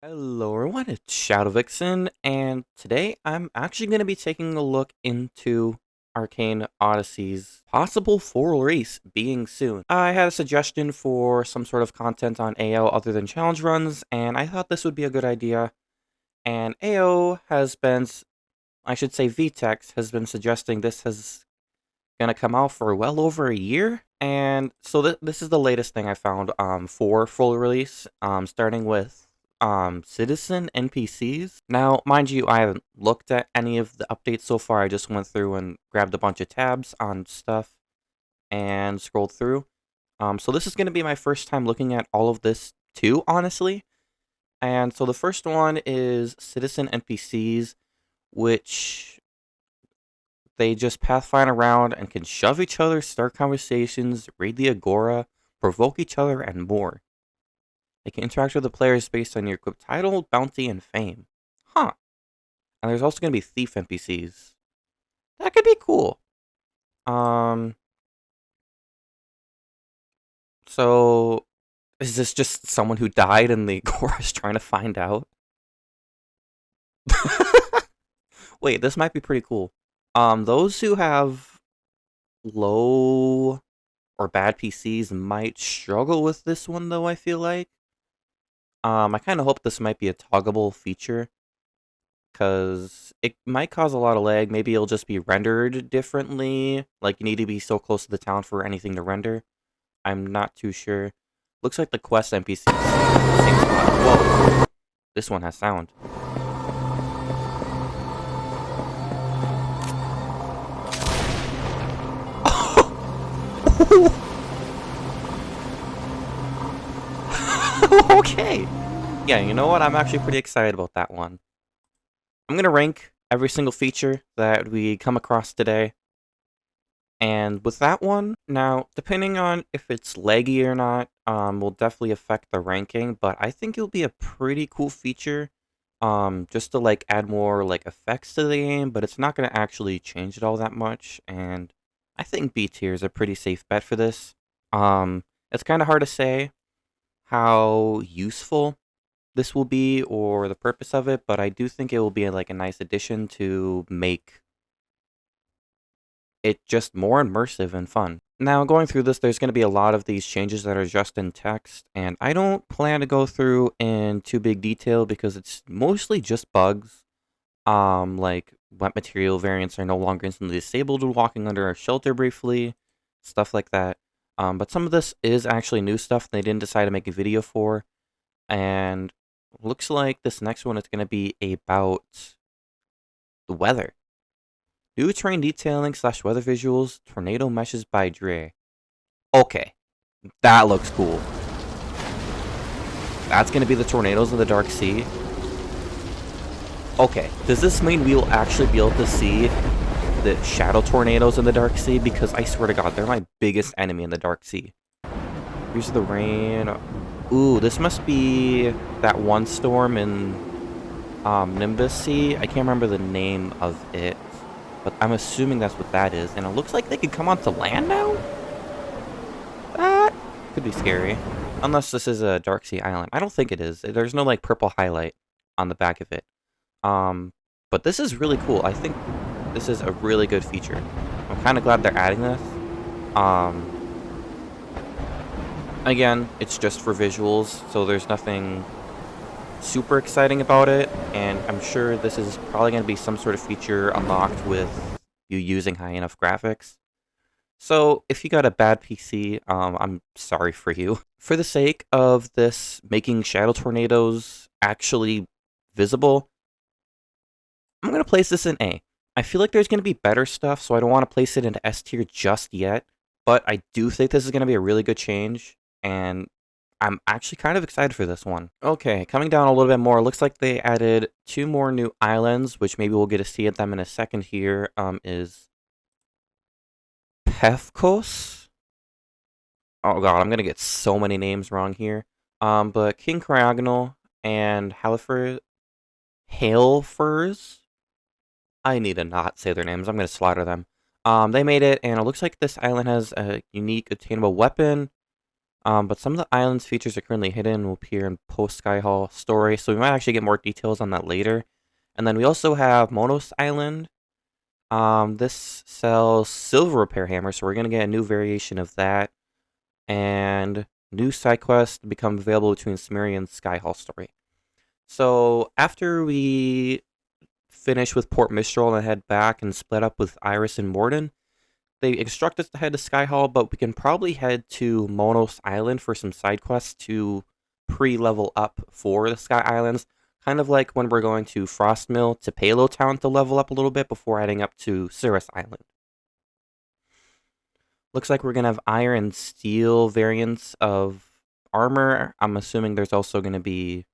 Hello everyone, it's Shadow Vixen, and today I'm actually going to be taking a look into Arcane Odyssey's possible full release being soon. I had a suggestion for some sort of content on AO other than challenge runs, and I thought this would be a good idea. And AO has been, I should say VTEX has been suggesting this is going to come out for well over a year. And so this is the latest thing I found for full release, starting with citizen NPCs. Now, mind you, I haven't looked at any of the updates so far. I just went through and grabbed a bunch of tabs on stuff and scrolled through. So this is going to be my first time looking at all of this too, honestly. And so the first one is citizen NPCs, which they just pathfind around and can shove each other, start conversations, raid the agora, provoke each other, and more. They can interact with the players based on your equipped title, bounty, and fame. Huh. And there's also going to be thief NPCs. That could be cool. Um. So, is this just someone who died and the agora is trying to find out? Wait, this might be pretty cool. Those who have low or bad PCs might struggle with this one, though, I feel like. I kind of hope this might be a toggable feature, because it might cause a lot of lag. Maybe it'll just be rendered differently. Like, you need to be so close to the town for anything to render. I'm not too sure. Looks like the quest NPCs are the same spot. Whoa! This one has sound. Okay! Yeah, you know what? I'm actually pretty excited about that one. I'm gonna rank every single feature that we come across today. And with that one, now, depending on if it's laggy or not, will definitely affect the ranking, but I think it'll be a pretty cool feature, just to, like, add more, like, effects to the game, but it's not gonna actually change it all that much, and I think B tier is a pretty safe bet for this. It's kinda hard to say how useful this will be or the purpose of it, but I do think it will be, like, a nice addition to make it just more immersive and fun. Now, going through this, there's going to be a lot of these changes that are just in text, and I don't plan to go through in too big detail because it's mostly just bugs. Like wet material variants are no longer instantly disabled when walking under a shelter briefly, stuff like that. But some of this is actually new stuff they didn't decide to make a video for, and looks like this next one is going to be about the weather. New terrain detailing / weather visuals, tornado meshes by Dre. Okay, that looks cool. That's gonna be the tornadoes of the Dark Sea. Okay, does this mean we will actually be able to see the shadow tornadoes in the Dark Sea? Because I swear to God, they're my biggest enemy in the Dark Sea. Here's the rain. Ooh, this must be that one storm in Nimbus Sea. I can't remember the name of it, but I'm assuming that's what that is. And it looks like they could come onto land now? That could be scary. Unless this is a Dark Sea Island. I don't think it is. There's no, like, purple highlight on the back of it. But this is really cool. I think this is a really good feature. I'm kind of glad they're adding this. Again, it's just for visuals, so there's nothing super exciting about it, and I'm sure this is probably going to be some sort of feature unlocked with you using high enough graphics. So if you got a bad PC, I'm sorry for you. For the sake of this making shadow tornadoes actually visible, I'm going to place this in A. I feel like there's going to be better stuff, so I don't want to place it into S tier just yet, but I do think this is going to be a really good change, and I'm actually kind of excited for this one. Okay, coming down a little bit more, looks like they added 2 more new islands, which maybe we'll get to see at them in a second here, is Pefkos. Oh god, I'm gonna get so many names wrong here. But King Cryogonal and Hailfurs. I need to not say their names. I'm gonna slaughter them. They made it, and it looks like this island has a unique attainable weapon. But some of the island's features are currently hidden will appear in post Skyhall story, so we might actually get more details on that later. And then we also have Monos Island. This sells silver repair hammer, so we're gonna get a new variation of that. And new side quests become available between Cimmeria and Skyhall story. So after we finish with Port Mistral and head back and split up with Iris and Morden, they instruct us to head to Skyhall, but we can probably head to Monos Island for some side quests to pre-level up for the Sky Islands. Kind of like when we're going to Frostmill to Palo Town to level up a little bit before heading up to Cirrus Island. Looks like we're going to have iron and steel variants of armor. I'm assuming there's also going to be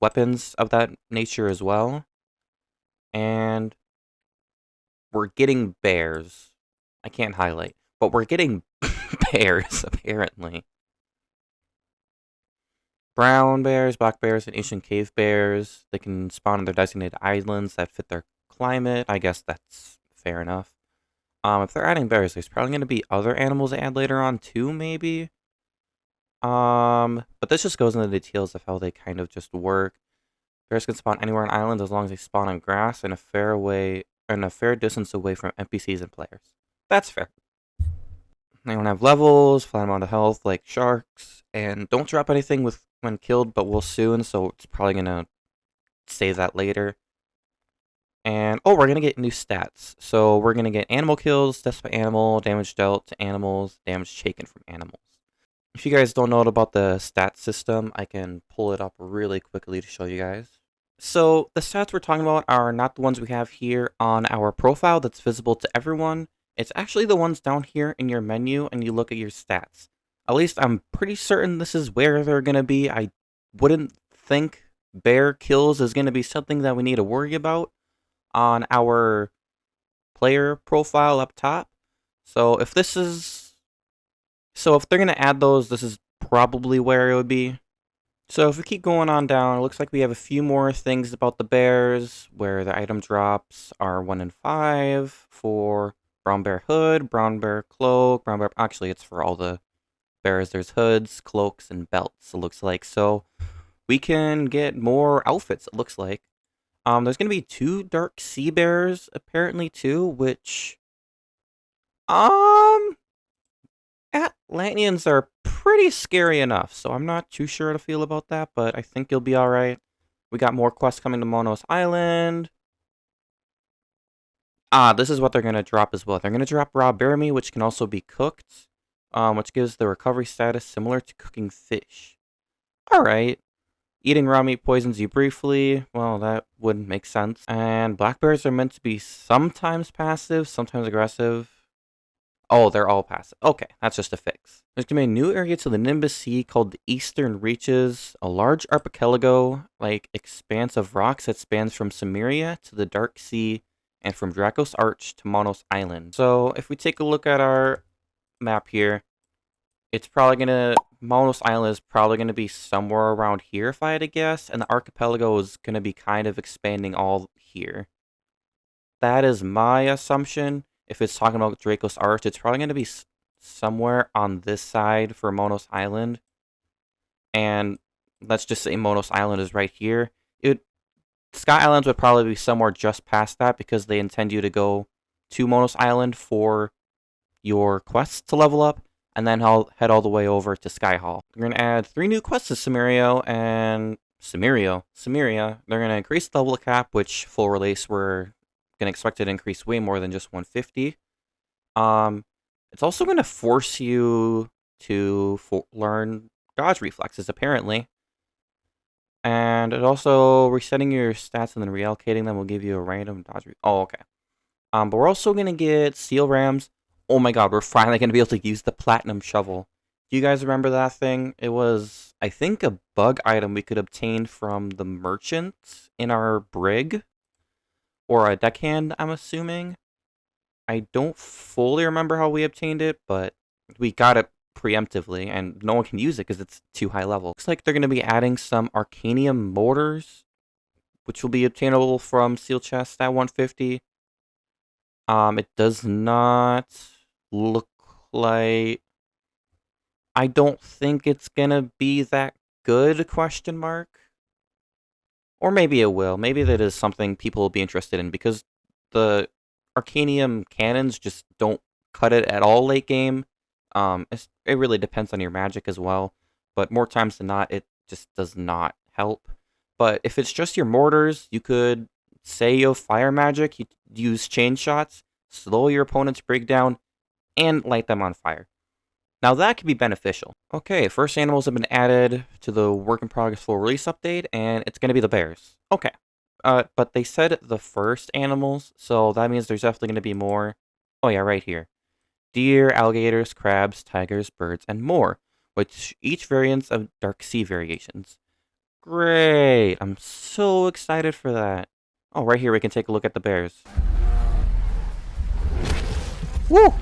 weapons of that nature as well. And we're getting bears. I can't highlight, but we're getting bears, apparently. Brown bears, black bears, and Asian cave bears. They can spawn on their designated islands that fit their climate. I guess that's fair enough. If they're adding bears, there's probably going to be other animals they add later on too, maybe. But this just goes into the details of how they kind of just work. Bears can spawn anywhere on island as long as they spawn on grass and a fair distance away from NPCs and players. That's fair. They don't have levels, flat amount of health like sharks, and don't drop anything with when killed, but will soon, so it's probably gonna save that later. And oh, we're gonna get new stats. So we're gonna get animal kills, deaths by animal, damage dealt to animals, damage taken from animals. If you guys don't know about the stat system, I can pull it up really quickly to show you guys. So the stats we're talking about are not the ones we have here on our profile that's visible to everyone. It's actually the ones down here in your menu and you look at your stats. At least I'm pretty certain this is where they're going to be. I wouldn't think bear kills is going to be something that we need to worry about on our player profile up top. So if they're going to add those, this is probably where it would be. So if we keep going on down, it looks like we have a few more things about the bears, where the item drops are 1 in 5 for brown bear hood, brown bear cloak, brown bear... Actually, it's for all the bears. There's hoods, cloaks, and belts, it looks like. So we can get more outfits, it looks like. There's going to be 2 dark sea bears, apparently, too, which... Atlanteans are pretty scary enough, so I'm not too sure how to feel about that, but I think you'll be alright. We got more quests coming to Monos Island. This is what they're going to drop as well. They're going to drop raw bear meat, which can also be cooked, which gives the recovery status similar to cooking fish. Alright. Eating raw meat poisons you briefly. Well, that would make sense. And black bears are meant to be sometimes passive, sometimes aggressive. Oh, they're all passive. Okay, that's just a fix. There's going to be a new area to the Nimbus Sea called the Eastern Reaches, a large archipelago, like expanse of rocks that spans from Cimmeria to the Dark Sea and from Dracos Arch to Monos Island. So if we take a look at our map here, it's probably going to... Monos Island is probably going to be somewhere around here if I had to guess, and the archipelago is going to be kind of expanding all here. That is my assumption. If it's talking about Dracos Arch, it's probably going to be somewhere on this side for Monos Island. And let's just say Monos Island is right here. Sky Islands would probably be somewhere just past that because they intend you to go to Monos Island for your quests to level up, and then I'll head all the way over to Skyhall. We're going to add 3 new quests to Cimmeria, and Cimmeria. They're going to increase the level cap, which full release we're going to expect it to increase way more than just 150. It's also going to force you to learn dodge reflexes, apparently. And it also, resetting your stats and then reallocating them will give you a random dodge Oh, okay. But we're also going to get steel rams. Oh my god, we're finally going to be able to use the platinum shovel. Do you guys remember that thing? It was, I think, a bug item we could obtain from the merchant in our brig. Or a deckhand, I'm assuming. I don't fully remember how we obtained it, but we got it preemptively, and no one can use it because it's too high level. Looks like they're going to be adding some Arcanium mortars, which will be obtainable from Seal Chest at 150. It does not look like... I don't think it's gonna be that good, question mark. Or maybe it will. Maybe that is something people will be interested in because the Arcanium cannons just don't cut it at all late game. It really depends on your magic as well, but more times than not, it just does not help. But if it's just your mortars, you could say you have fire magic, you use chain shots, slow your opponent's breakdown, and light them on fire. Now that could be beneficial. Okay, first animals have been added to the work in progress full release update, and it's going to be the bears. Okay. But they said the first animals, so that means there's definitely going to be more. Oh yeah, right here. Deer, alligators, crabs, tigers, birds, and more, which each variants of Dark Sea variations. Great! I'm so excited for that. Oh, right here we can take a look at the bears. Woo!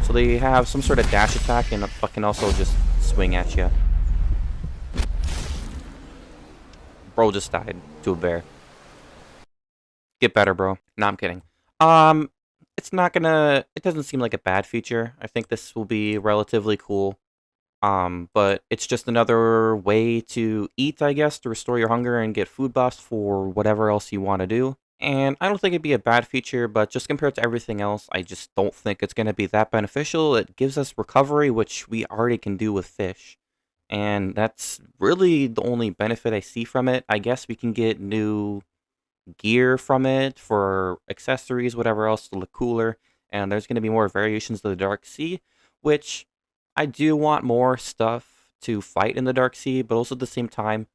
So they have some sort of dash attack and fucking also just swing at you. Bro just died to a bear. Get better, bro. No, I'm kidding. It's not gonna. It doesn't seem like a bad feature. I think this will be relatively cool. But it's just another way to eat, I guess, to restore your hunger and get food buffs for whatever else you want to do. And I don't think it'd be a bad feature, but just compared to everything else, I just don't think it's going to be that beneficial. It gives us recovery, which we already can do with fish. And that's really the only benefit I see from it. I guess we can get new gear from it for accessories, whatever else to look cooler. And there's going to be more variations of the Dark Sea, which I do want more stuff to fight in the Dark Sea, but also at the same time,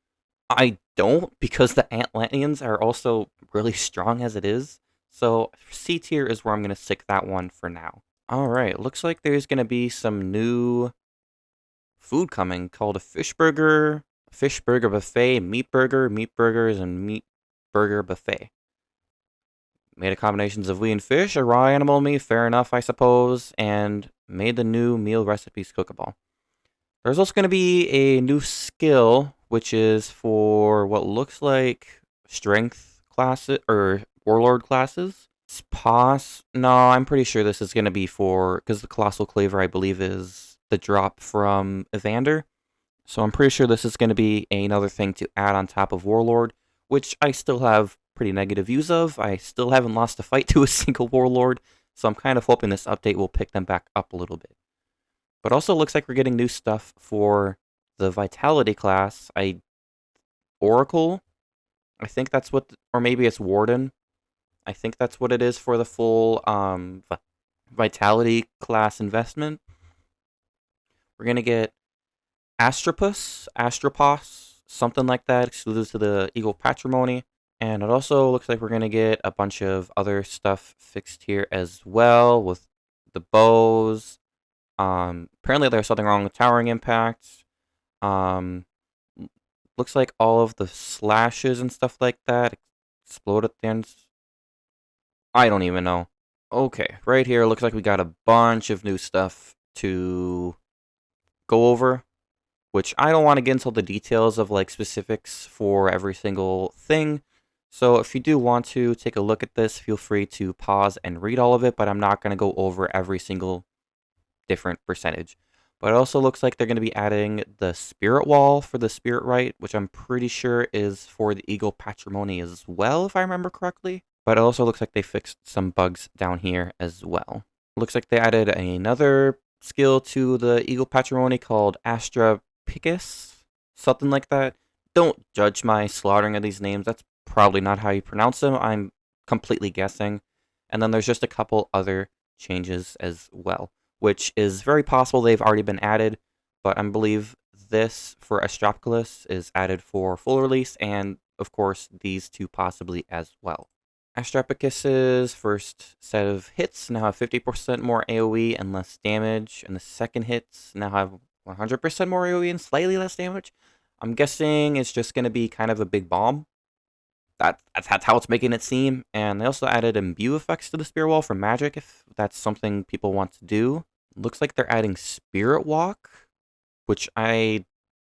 I don't because the Atlanteans are also really strong as it is. So C tier is where I'm going to stick that one for now. All right, looks like there's going to be some new food coming called a fish burger buffet, meat burgers, and meat burger buffet. Made of combinations of wheat and fish, a raw animal meat, fair enough, I suppose, and made the new meal recipes cookable. There's also going to be a new skill, which is for what looks like strength classes or warlord classes. No, I'm pretty sure this is going to be for because the colossal claver, I believe, is the drop from Evander. So I'm pretty sure this is going to be another thing to add on top of warlord, which I still have pretty negative views of. I still haven't lost a fight to a single warlord, so I'm kind of hoping this update will pick them back up a little bit. But also looks like we're getting new stuff for the Vitality class. Oracle, I think that's what, or maybe it's Warden. I think that's what it is for the full Vitality class investment. We're gonna get Astropos, something like that, exclusive to the Eagle Patrimony. And it also looks like we're gonna get a bunch of other stuff fixed here as well with the bows. Apparently there's something wrong with towering impacts. Looks like all of the slashes and stuff like that explode at the end. I don't even know. Okay, right here looks like we got a bunch of new stuff to go over, which I don't want to get into the details of like specifics for every single thing. So if you do want to take a look at this, feel free to pause and read all of it, but I'm not going to go over every single different percentage. But it also looks like they're going to be adding the Spirit Wall for the Spirit Right, which I'm pretty sure is for the Eagle Patrimony as well, if I remember correctly. But it also looks like they fixed some bugs down here as well. Looks like they added another skill to the Eagle Patrimony called Astra Picus, something like that. Don't judge my slaughtering of these names. That's probably not how you pronounce them. I'm completely guessing. And then there's just a couple other changes as well, which is very possible they've already been added, but I believe this for Astropolis is added for full release, and of course these two possibly as well. Astropicus's first set of hits now have 50% more AoE and less damage, and the second hits now have 100% more AoE and slightly less damage. I'm guessing it's just going to be kind of a big bomb. That's how it's making it seem. And they also added imbue effects to the Spirit Wall for magic, if that's something people want to do. Looks like they're adding Spirit Walk, which I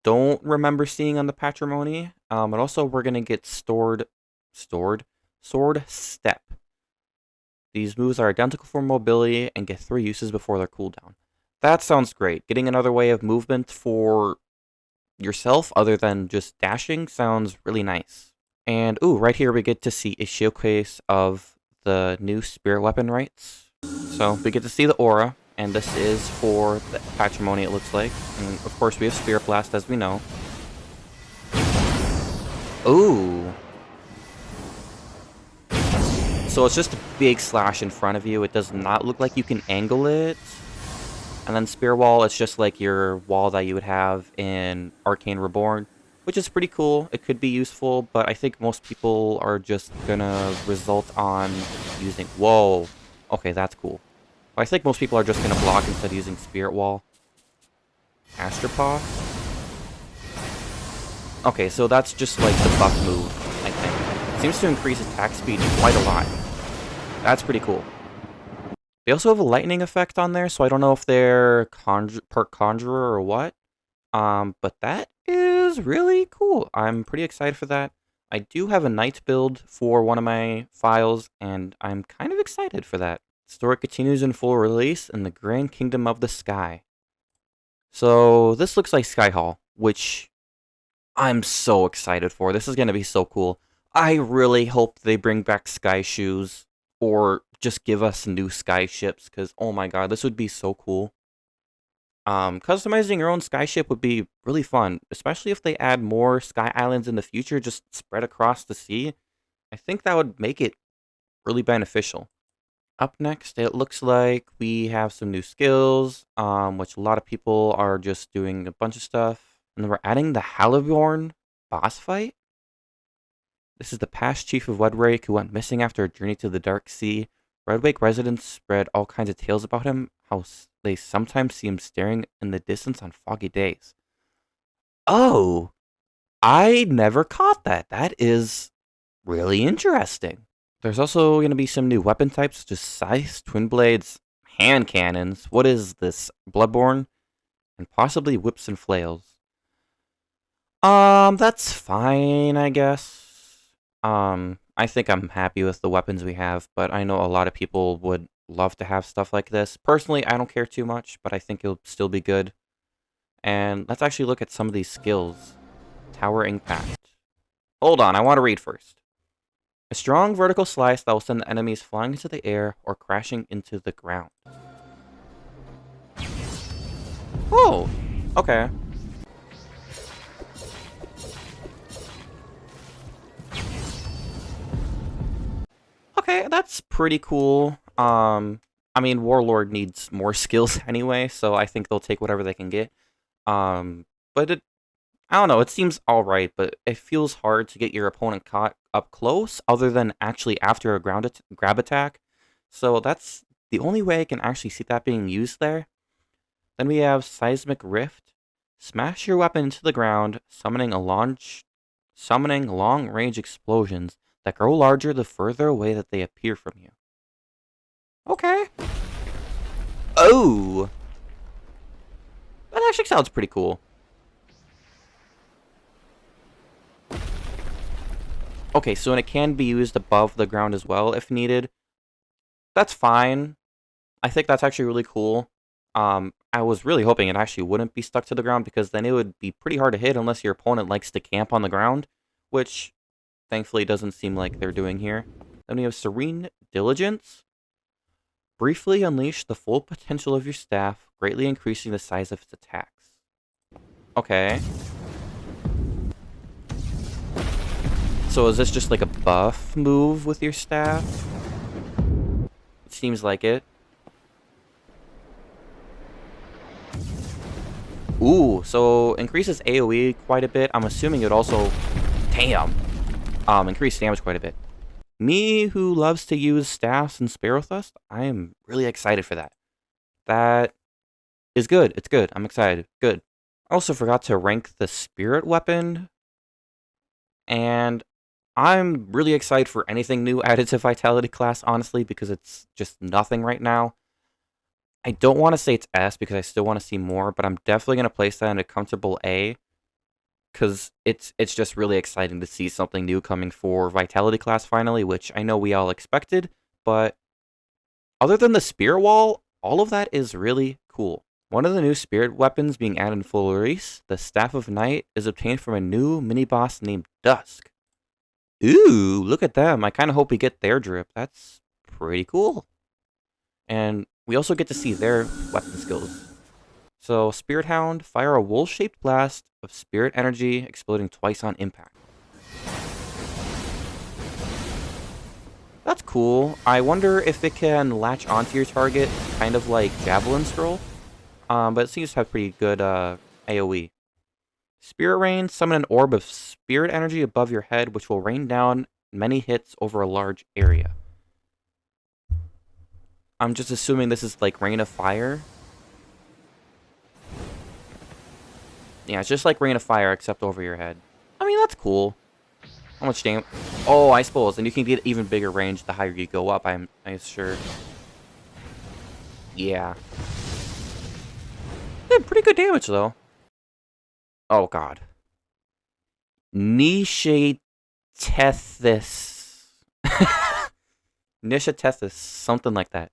don't remember seeing on the Patrimony. And also we're going to get Sword Step. These moves are identical for mobility and get 3 uses before their cooldown. That sounds great. Getting another way of movement for yourself other than just dashing sounds really nice. And ooh, right here we get to see a showcase of the new spirit weapon rights. So we get to see the aura, and this is for the patrimony, it looks like. And of course we have Spirit Blast, as we know. Ooh. So it's just a big slash in front of you. It does not look like you can angle it. And then Spear Wall, it's just like your wall that you would have in Arcane Reborn, which is pretty cool. It could be useful, but I think most people are just gonna result on using... Whoa. Okay, that's cool. I think most people are just gonna block instead of using Spirit Wall. Astropaw? Okay, so that's just like the buff move, I think. It seems to increase attack speed quite a lot. That's pretty cool. They also have a lightning effect on there, so I don't know if they're part conjurer or what. But that is really cool. I'm pretty excited for that. I do have a knight build for one of my files, and I'm kind of excited for that. Story continues in full release in the Grand Kingdom of the Sky. So this looks like Sky Hall, which I'm so excited for. This is going to be so cool. I really hope they bring back Sky Shoes or just give us new Sky Ships, because oh my god, this would be so cool. Customizing your own Sky Ship would be really fun, especially if they add more Sky Islands in the future, just spread across the sea. I think that would make it really beneficial. Up next, it looks like we have some new skills, which a lot of people are just doing a bunch of stuff. And then we're adding the Haliborn boss fight. This is the past chief of Wedwake who went missing after a journey to the Dark Sea. Redwake residents spread all kinds of tales about him, how they sometimes see him staring in the distance on foggy days. Oh, I never caught that. That is really interesting. There's also going to be some new weapon types, such as Scythes, Twin Blades, hand cannons. What is this? Bloodborne? And possibly whips and flails. That's fine, I guess. I think I'm happy with the weapons we have, but I know a lot of people would love to have stuff like this. Personally, I don't care too much, but I think it'll still be good. And let's actually look at some of these skills. Tower Impact. Hold on, I want to read first. A strong vertical slice that will send the enemies flying into the air or crashing into the ground. Oh, okay. Okay, that's pretty cool. I mean, Warlord needs more skills anyway, so I think they'll take whatever they can get. But I don't know, it seems alright, but it feels hard to get your opponent caught up close, other than actually after a grab attack. So that's the only way I can actually see that being used there. Then we have Seismic Rift. Smash your weapon into the ground, summoning long-range explosions that grow larger the further away that they appear from you. Okay. Oh! That actually sounds pretty cool. Okay, so it can be used above the ground as well if needed. That's fine. I think that's actually really cool. I was really hoping it actually wouldn't be stuck to the ground, because then it would be pretty hard to hit unless your opponent likes to camp on the ground, which thankfully doesn't seem like they're doing here. Then we have Serene Diligence. Briefly unleash the full potential of your staff, greatly increasing the size of its attacks. Okay. So is this just like a buff move with your staff? It seems like it. Ooh, so increases AoE quite a bit. I'm assuming it also... Damn! Increase damage quite a bit. Me, who loves to use staffs and Sparrowthrust, I am really excited for that. That is good. It's good. I'm excited. Good. I also forgot to rank the spirit weapon. And I'm really excited for anything new added to Vitality class, honestly, because it's just nothing right now. I don't want to say it's S because I still want to see more, but I'm definitely going to place that in a comfortable A, because it's just really exciting to see something new coming for Vitality class finally, which I know we all expected, but other than the Spear Wall, all of that is really cool. One of the new spirit weapons being added in full release, the Staff of Night, is obtained from a new mini-boss named Dusk. Ooh, look at them. I kind of hope we get their drip. That's pretty cool. And we also get to see their weapon skills. So, Spirit Hound, fire a wolf-shaped blast of spirit energy, exploding twice on impact. That's cool. I wonder if it can latch onto your target, kind of like Javelin Scroll. But it seems to have pretty good AoE. Spirit Rain, summon an orb of spirit energy above your head, which will rain down many hits over a large area. I'm just assuming this is like Rain of Fire. Yeah, it's just like Rain of Fire, except over your head. I mean, that's cool. How much damage? Oh, I suppose. And you can get even bigger range the higher you go up, I'm sure. Yeah. Did pretty good damage, though. Oh, God. Nishatethis. Nishatethis. Something like that.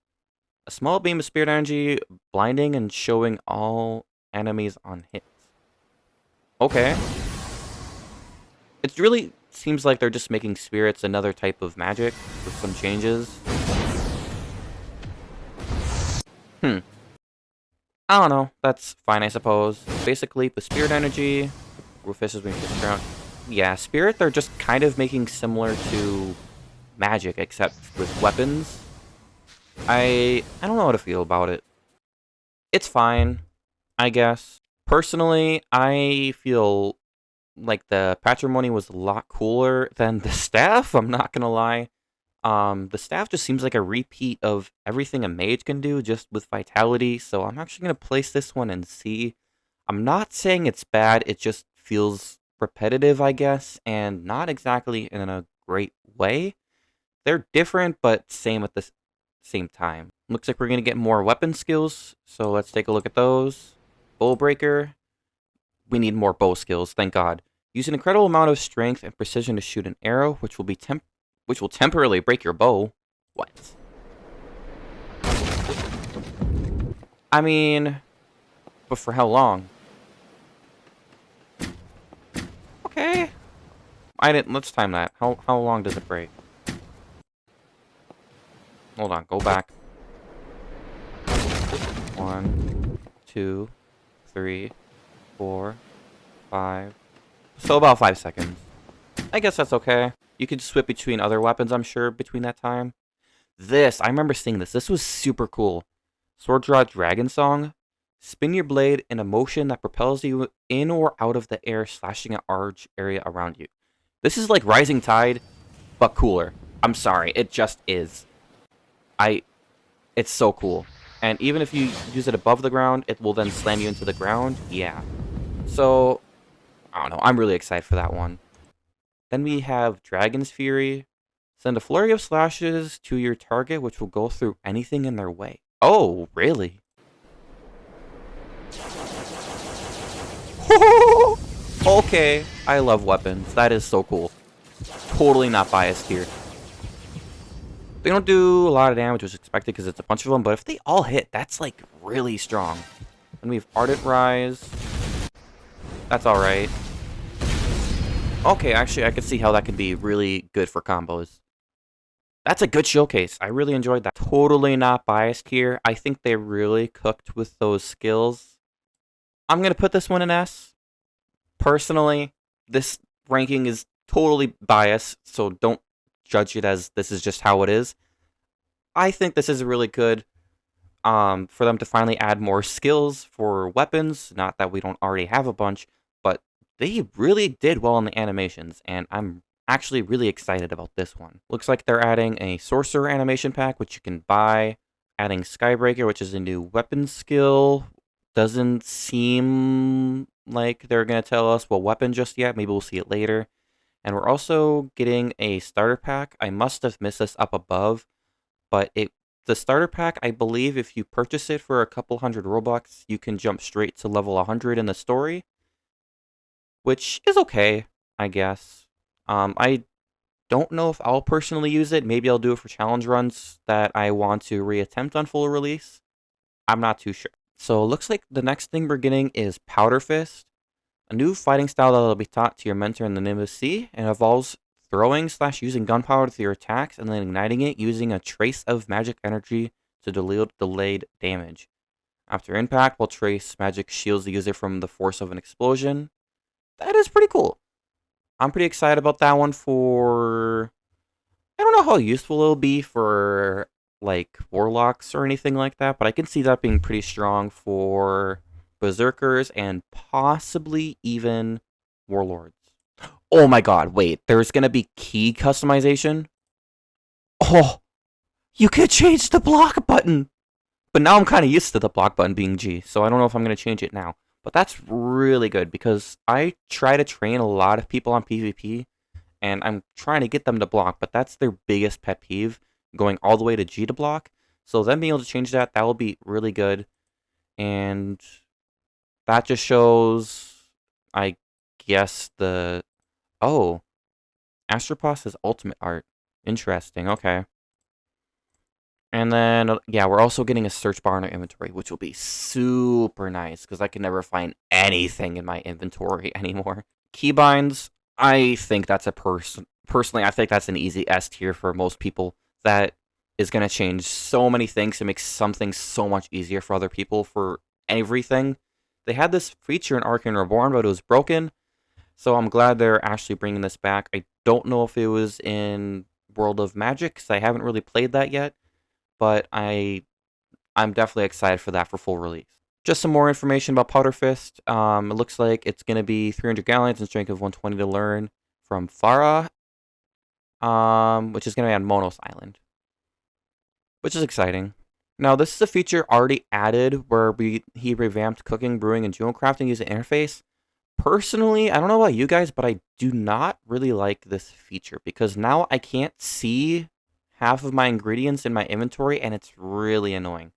A small beam of spirit energy, blinding and showing all enemies on hits. Okay. It really seems like they're just making spirits another type of magic with some changes. I don't know. That's fine, I suppose. Basically, with spirit energy, Rufus is being pushed around. Yeah, spirit, they're just kind of making similar to magic, except with weapons. I don't know how to feel about it. It's fine, I guess. Personally, I feel like the Patrimony was a lot cooler than the staff, I'm not gonna lie. The staff just seems like a repeat of everything a mage can do, just with vitality, so I'm actually gonna place this one and see. I'm not saying it's bad, it just feels repetitive, I guess, and not exactly in a great way. They're different, but same at the same time. Looks like we're gonna get more weapon skills, so let's take a look at those. Bow Breaker. We need more bow skills, thank God. Use an incredible amount of strength and precision to shoot an arrow, which will temporarily break your bow. What? I mean, but for how long? Okay. Let's time that. How long does it break? Hold on, go back. 1, 2, 3, 4, 5. So about 5 seconds. I guess that's okay. You could switch between other weapons, I'm sure, between that time. I remember seeing this. This was super cool. Sword Draw Dragon Song. Spin your blade in a motion that propels you in or out of the air, slashing a large area around you. This is like Rising Tide, but cooler. I'm sorry, it just is. It's so cool. And even if you use it above the ground, it will then slam you into the ground. Yeah. So, I don't know. I'm really excited for that one. Then we have Dragon's Fury. Send a flurry of slashes to your target, which will go through anything in their way. Oh, really? Okay, I love weapons. That is so cool. Totally not biased here. They don't do a lot of damage, which is expected because it's a bunch of them, but if they all hit, that's like really strong. And we have Ardent Rise. That's alright. Okay, actually, I can see how that could be really good for combos. That's a good showcase. I really enjoyed that. Totally not biased here. I think they really cooked with those skills. I'm going to put this one in S. Personally, this ranking is totally biased, so don't judge it as this is just how it is. I think this is really good for them to finally add more skills for weapons. Not that we don't already have a bunch, but they really did well in the animations, and I'm actually really excited about this one. Looks like they're adding a Sorcerer animation pack, which you can buy. Adding Skybreaker, which is a new weapon skill. Doesn't seem like they're going to tell us what weapon just yet. Maybe we'll see it later. And we're also getting a starter pack. I must have missed this up above, but the starter pack, I believe if you purchase it for a couple hundred Robux, you can jump straight to level 100 in the story, which is okay, I guess. I don't know if I'll personally use it. Maybe I'll do it for challenge runs that I want to reattempt on full release. I'm not too sure. So it looks like the next thing we're getting is Powder Fist, a new fighting style that will be taught to your mentor in the Nimbus Sea, and involves throwing / using gunpowder through your attacks and then igniting it using a trace of magic energy to delayed damage. After impact, while trace magic shields the user from the force of an explosion. That is pretty cool. I'm pretty excited about that one for... I don't know how useful it'll be for, like, warlocks or anything like that, but I can see that being pretty strong for berserkers and possibly even warlords. Oh my god, wait, there's gonna be key customization? Oh, you could change the block button! But now I'm kind of used to the block button being G, so I don't know if I'm going to change it now. But that's really good because I try to train a lot of people on PvP, and I'm trying to get them to block, but that's their biggest pet peeve, going all the way to G to block. So them being able to change that, that will be really good. And that just shows, I guess, the... Oh, Astropos is ultimate art. Interesting, okay. And then, yeah, we're also getting a search bar in our inventory, which will be super nice, because I can never find anything in my inventory anymore. Keybinds, I think that's a personally, I think that's an easy S tier for most people. That is going to change so many things to make something so much easier for other people for everything. They had this feature in Arcane Reborn, but it was broken, so I'm glad they're actually bringing this back. I don't know if it was in World of Magic, because I haven't really played that yet. But I'm definitely excited for that for full release. Just some more information about Powder Fist. It looks like it's going to be 300 galleons and strength of 120 to learn from Farah, which is going to be on Monos Island, which is exciting. Now, this is a feature already added where he revamped cooking, brewing, and jewel crafting using interface. Personally, I don't know about you guys, but I do not really like this feature because now I can't see half of my ingredients in my inventory, and it's really annoying.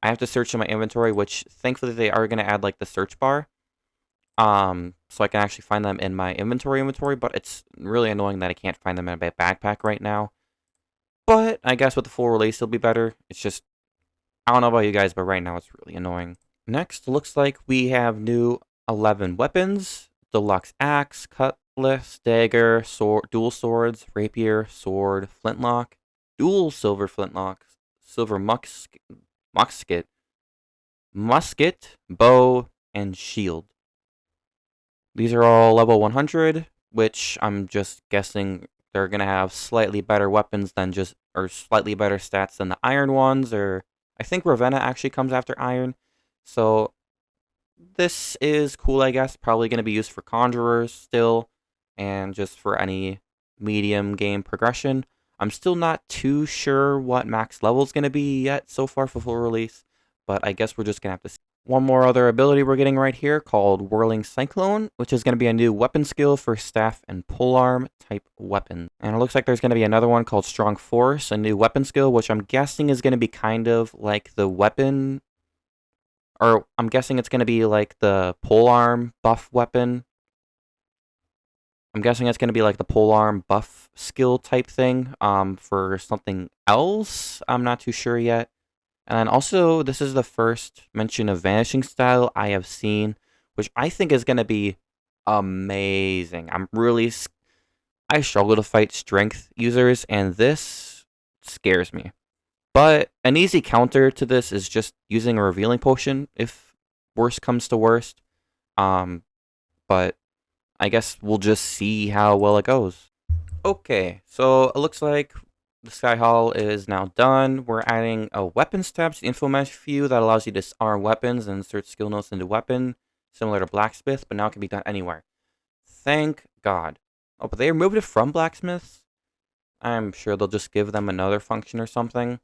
I have to search in my inventory, which thankfully they are going to add like the search bar, so I can actually find them in my inventory, but it's really annoying that I can't find them in my backpack right now. But I guess with the full release, it'll be better. It's just, I don't know about you guys, but right now it's really annoying. Next, looks like we have new 11 weapons: deluxe axe, cutlass, dagger, sword, dual swords, rapier, sword, flintlock, dual silver flintlock, silver musket, bow, and shield. These are all level 100, which I'm just guessing they're gonna have slightly better weapons than just, or slightly better stats than the iron ones, or I think Ravenna actually comes after iron. So this is cool, I guess. Probably going to be used for conjurers still, and just for any medium game progression. I'm still not too sure what max level is going to be yet so far for full release, but I guess we're just going to have to see. One more other ability we're getting right here called Whirling Cyclone, which is going to be a new weapon skill for staff and polearm type weapons. And it looks like there's going to be another one called Strong Force, a new weapon skill, which I'm guessing is going to be kind of like the weapon, or I'm guessing it's going to be like the polearm buff weapon. I'm guessing it's going to be like the polearm buff skill type thing for something else. I'm not too sure yet. And then also, this is the first mention of Vanishing Style I have seen, which I think is going to be amazing. I struggle to fight strength users, and this scares me. But an easy counter to this is just using a revealing potion if worst comes to worst. But I guess we'll just see how well it goes. Okay, so it looks like the Sky Hall is now done. We're adding a weapons tab to the info mesh view that allows you to disarm weapons and insert skill notes into weapon, similar to Blacksmith, but now it can be done anywhere. Thank God. Oh, but they removed it from Blacksmiths? I'm sure they'll just give them another function or something.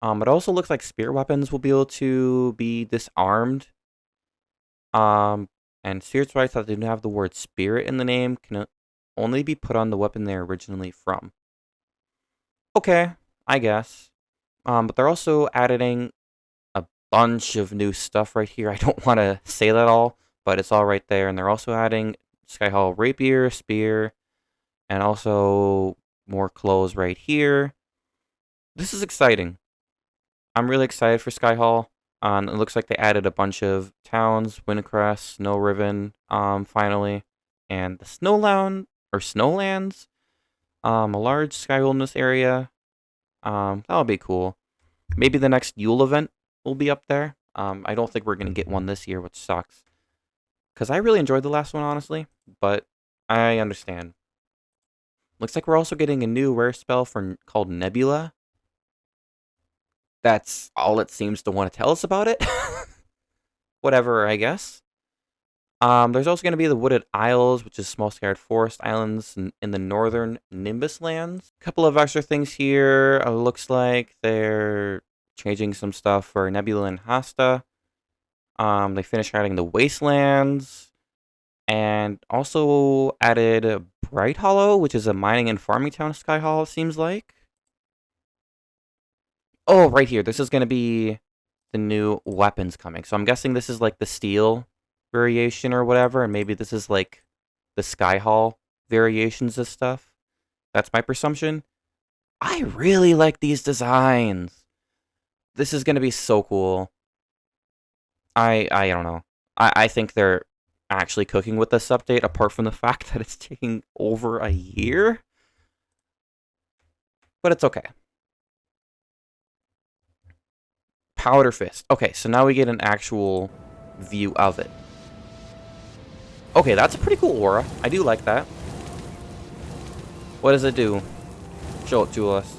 It also looks like spear weapons will be able to be disarmed. And spear sprites that do not have the word spirit in the name can only be put on the weapon they're originally from. Okay, I guess. But they're also adding a bunch of new stuff right here. I don't want to say that all, but it's all right there. And they're also adding Sky Hall rapier, spear, and also more clothes right here. This is exciting. I'm really excited for Sky Hall. It looks like they added a bunch of towns, Windcrest, Snow Riven, finally, and the Snowland or Snowlands, a large Sky Wilderness area. That'll be cool. Maybe the next Yule event will be up there. I don't think we're gonna get one this year, which sucks. Cause I really enjoyed the last one, honestly, but I understand. Looks like we're also getting a new rare spell called Nebula. That's all it seems to want to tell us about it. Whatever, I guess. There's also going to be the Wooded Isles, which is small scattered forest islands in the northern Nimbus lands. A couple of extra things here. Looks like they're changing some stuff for Nebula and Hasta. They finished adding the Wastelands, and also added Bright Hollow, which is a mining and farming town. Sky Hollow seems like. Oh, right here. This is going to be the new weapons coming. So I'm guessing this is like the steel variation or whatever, and maybe this is like the Sky Hall variations of stuff. That's my presumption. I really like these designs. This is going to be so cool. I don't know. I think they're actually cooking with this update, apart from the fact that it's taking over a year. But it's okay. Powder Fist. Okay, so now we get an actual view of it. Okay, that's a pretty cool aura. I do like that. What does it do? Show it to us.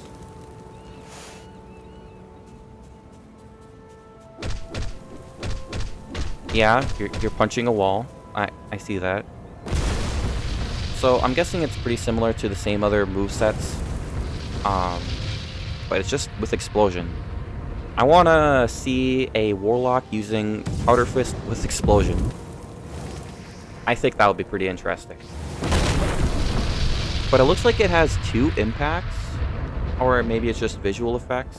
Yeah, you're punching a wall. I see that. So I'm guessing it's pretty similar to the same other movesets. But it's just with explosion. I want to see a Warlock using Powder Fist with explosion. I think that would be pretty interesting. But it looks like it has 2 impacts. Or maybe it's just visual effects.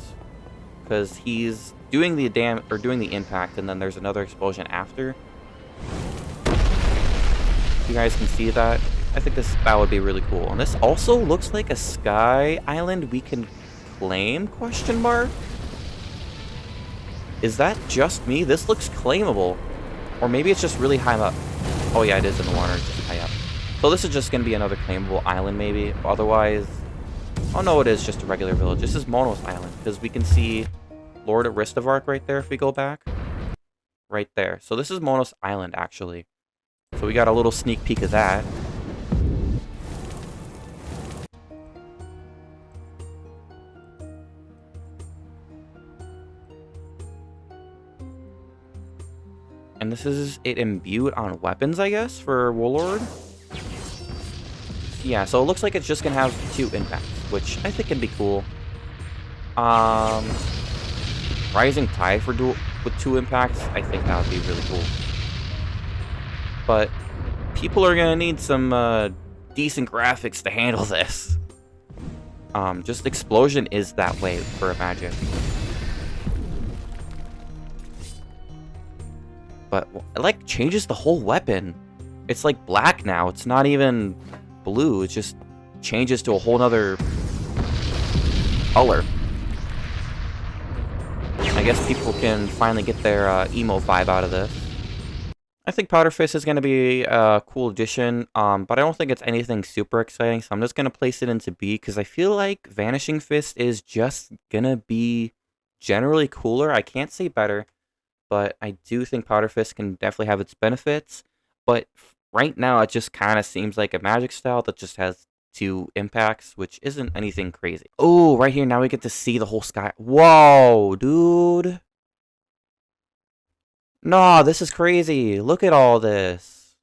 Because he's doing the doing the impact, and then there's another explosion after. You guys can see that. I think that would be really cool. And this also looks like a sky island we can claim, question mark? Is that just me? This looks claimable. Or maybe it's just really high up. Oh yeah, it is in the water, it's just high up. So this is just going to be another claimable island maybe. Otherwise, oh no, it is just a regular village. This is Monos Island, because we can see Lord of Ristavark right there if we go back. Right there. So this is Monos Island, actually. So we got a little sneak peek of that. And this is it imbued on weapons, I guess, for Warlord. Yeah, so it looks like it's just going to have 2 impacts, which I think can be cool. Rising Tide with 2 impacts, I think that would be really cool. But people are going to need some decent graphics to handle this. Just explosion is that way for a magic. But it like changes the whole weapon. It's like black now. It's not even blue. It just changes to a whole nother color. I guess people can finally get their emo vibe out of this. I think Powder Fist is going to be a cool addition, but I don't think it's anything super exciting, so I'm just going to place it into B, because I feel like Vanishing Fist is just going to be generally cooler. I can't say better, but I do think Powder Fist can definitely have its benefits, but right now it just kind of seems like a magic style that just has 2 impacts, which isn't anything crazy. Oh, right here, now we get to see the whole sky. Whoa, dude. No, this is crazy. Look at all this.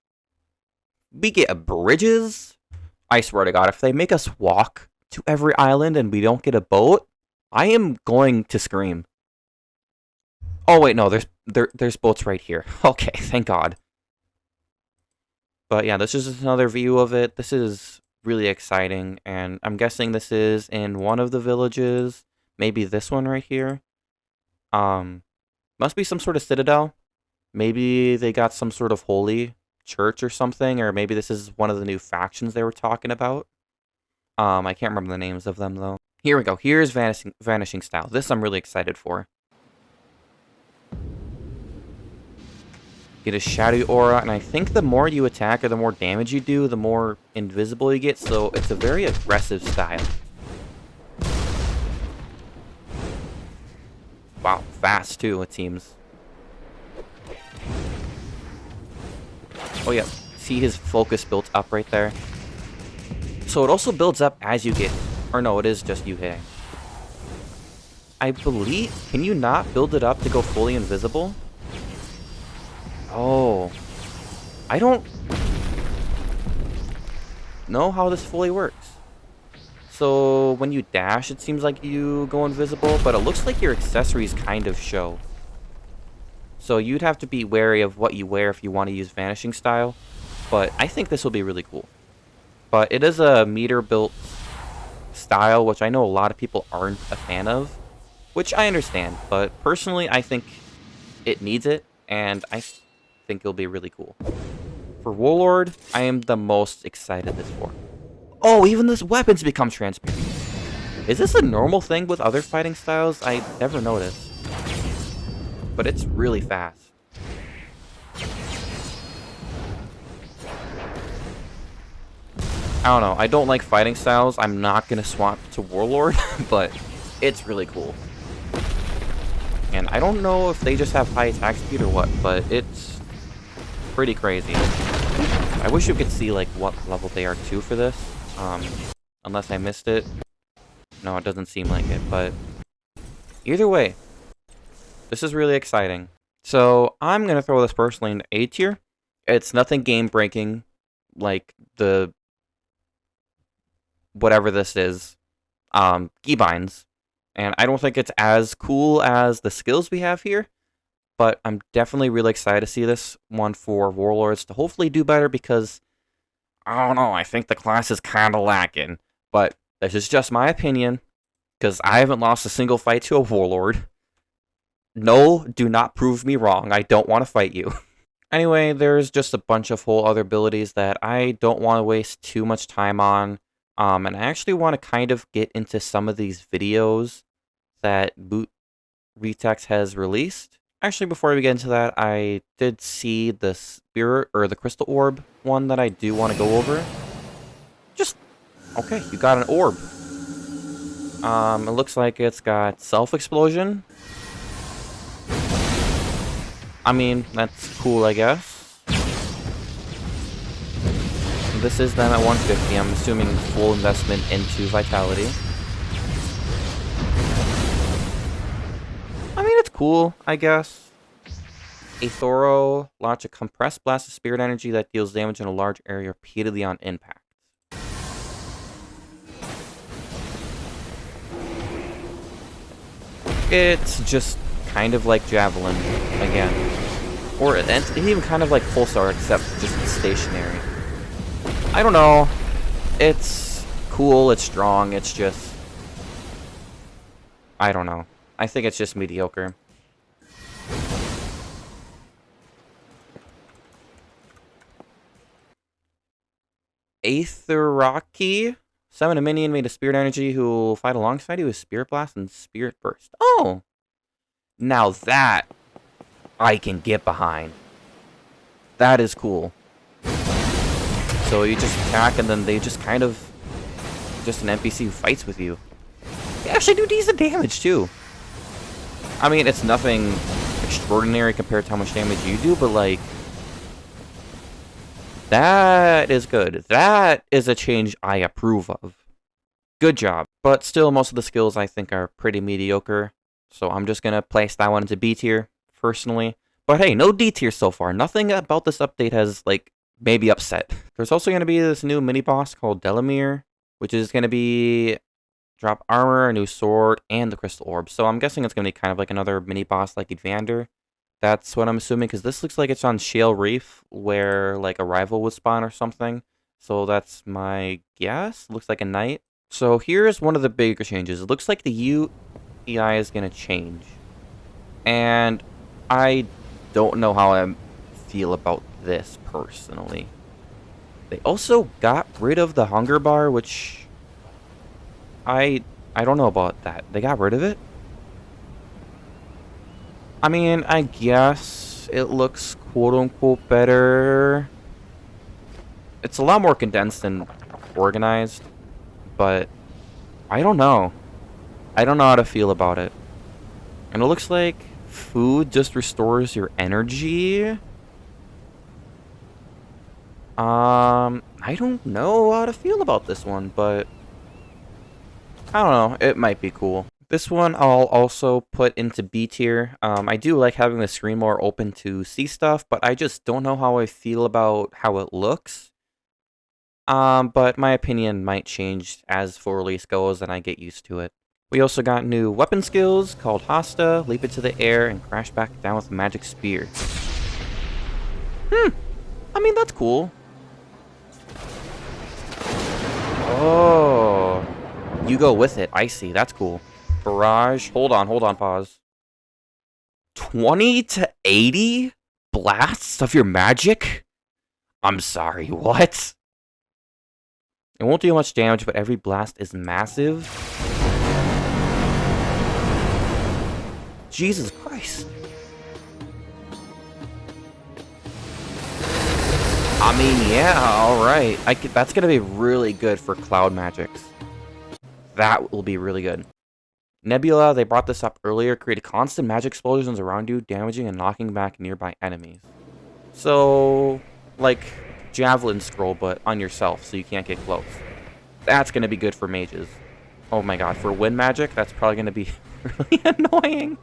We get bridges? I swear to God, if they make us walk to every island and we don't get a boat, I am going to scream. Oh wait, no, there's boats right here. Okay, thank God. But yeah, this is just another view of it. This is really exciting, and I'm guessing this is in one of the villages. Maybe this one right here. Must be some sort of citadel. Maybe they got some sort of holy church or something, or maybe this is one of the new factions they were talking about. I can't remember the names of them, though. Here we go. Here's Vanishing Style. This I'm really excited for. get a shadowy aura, and I think the more you attack or the more damage you do, the more invisible you get, so it's a very aggressive style. Wow, fast too, it seems. Oh yeah, see his focus built up right there? So it also builds up as you get, or no, it is just you hitting. I believe, can you not build it up to go fully invisible? Oh, I don't know how this fully works. So when you dash, it seems like you go invisible, but it looks like your accessories kind of show. So you'd have to be wary of what you wear if you want to use Vanishing Style, but I think this will be really cool. But it is a meter-built style, which I know a lot of people aren't a fan of, which I understand, but personally I think it needs it, and I think it'll be really cool. For Warlord, I am the most excited this for. Oh, even this weapons become transparent. Is this a normal thing with other fighting styles? I never noticed. But it's really fast. I don't know. I don't like fighting styles. I'm not going to swap to Warlord, but it's really cool. And I don't know if they just have high attack speed or what, but it's pretty crazy. I wish you could see like what level they are too for this. Unless I missed it. No, it doesn't seem like it, but either way, this is really exciting. So I'm going to throw this personally into A tier. It's nothing game-breaking like the whatever this is, Keybinds. And I don't think it's as cool as the skills we have here, but I'm definitely really excited to see this one for Warlords to hopefully do better because, I don't know, I think the class is kind of lacking. But this is just my opinion, because I haven't lost a single fight to a Warlord. No, do not prove me wrong. I don't want to fight you. Anyway, there's just a bunch of whole other abilities that I don't want to waste too much time on. And I actually want to kind of get into some of these videos that Boot Retex has released. Actually, before we get into that, I did see the Spirit, or the Crystal Orb one that I do want to go over. Just, okay, you got an orb. It looks like it's got Self-Explosion. I mean, that's cool, I guess. This is them at 150. I'm assuming full investment into Vitality. I mean, it's cool, I guess. A Thoro, launch a compressed blast of spirit energy that deals damage in a large area repeatedly on impact. It's just kind of like Javelin, again. Or it's even kind of like Pulsar, except just stationary. I don't know. It's cool, it's strong, it's just... I don't know. I think it's just mediocre. Aetheraki. Summon a minion made of spirit energy who will fight alongside you with Spirit Blast and Spirit Burst. Oh! Now that I can get behind. That is cool. So you just attack and then they just kind of... just an NPC who fights with you. They actually do decent damage too. I mean, it's nothing extraordinary compared to how much damage you do, but like... that is good. That is a change I approve of. Good job. But still, most of the skills I think are pretty mediocre. So I'm just going to place that one into B tier, personally. But hey, no D tier so far. Nothing about this update has, like, made me upset. There's also going to be this new mini-boss called Delamere, which is going to be drop armor, a new sword, and the crystal orb. So I'm guessing it's going to be kind of like another mini-boss like Evander. That's what I'm assuming, because this looks like it's on Shale Reef, where, like, a rival would spawn or something. So that's my guess. Looks like a knight. So here's one of the bigger changes. It looks like the UI is going to change. And I don't know how I feel about this, personally. They also got rid of the hunger bar, which... I don't know about that. They got rid of it? I mean, I guess it looks quote-unquote better. It's a lot more condensed and organized, but I don't know. I don't know how to feel about it. And it looks like food just restores your energy. I don't know how to feel about this one, but I don't know. It might be cool. This one I'll also put into B tier. I do like having the screen more open to see stuff, but I just don't know how I feel about how it looks. But my opinion might change as full release goes and I get used to it. We also got new weapon skills called Hasta, leap into the air, and crash back down with a magic spear. I mean, that's cool. Oh, you go with it. I see. That's cool. Barrage. Hold on, pause. 20 to 80 blasts of your magic? I'm sorry, what? It won't do much damage, but every blast is massive. Jesus Christ. I mean, yeah, alright. That's gonna be really good for cloud magics. That will be really good. Nebula, they brought this up earlier, created constant magic explosions around you, damaging and knocking back nearby enemies. So, like Javelin Scroll, but on yourself, so you can't get close. That's gonna be good for mages. Oh my god, for wind magic, that's probably gonna be really annoying.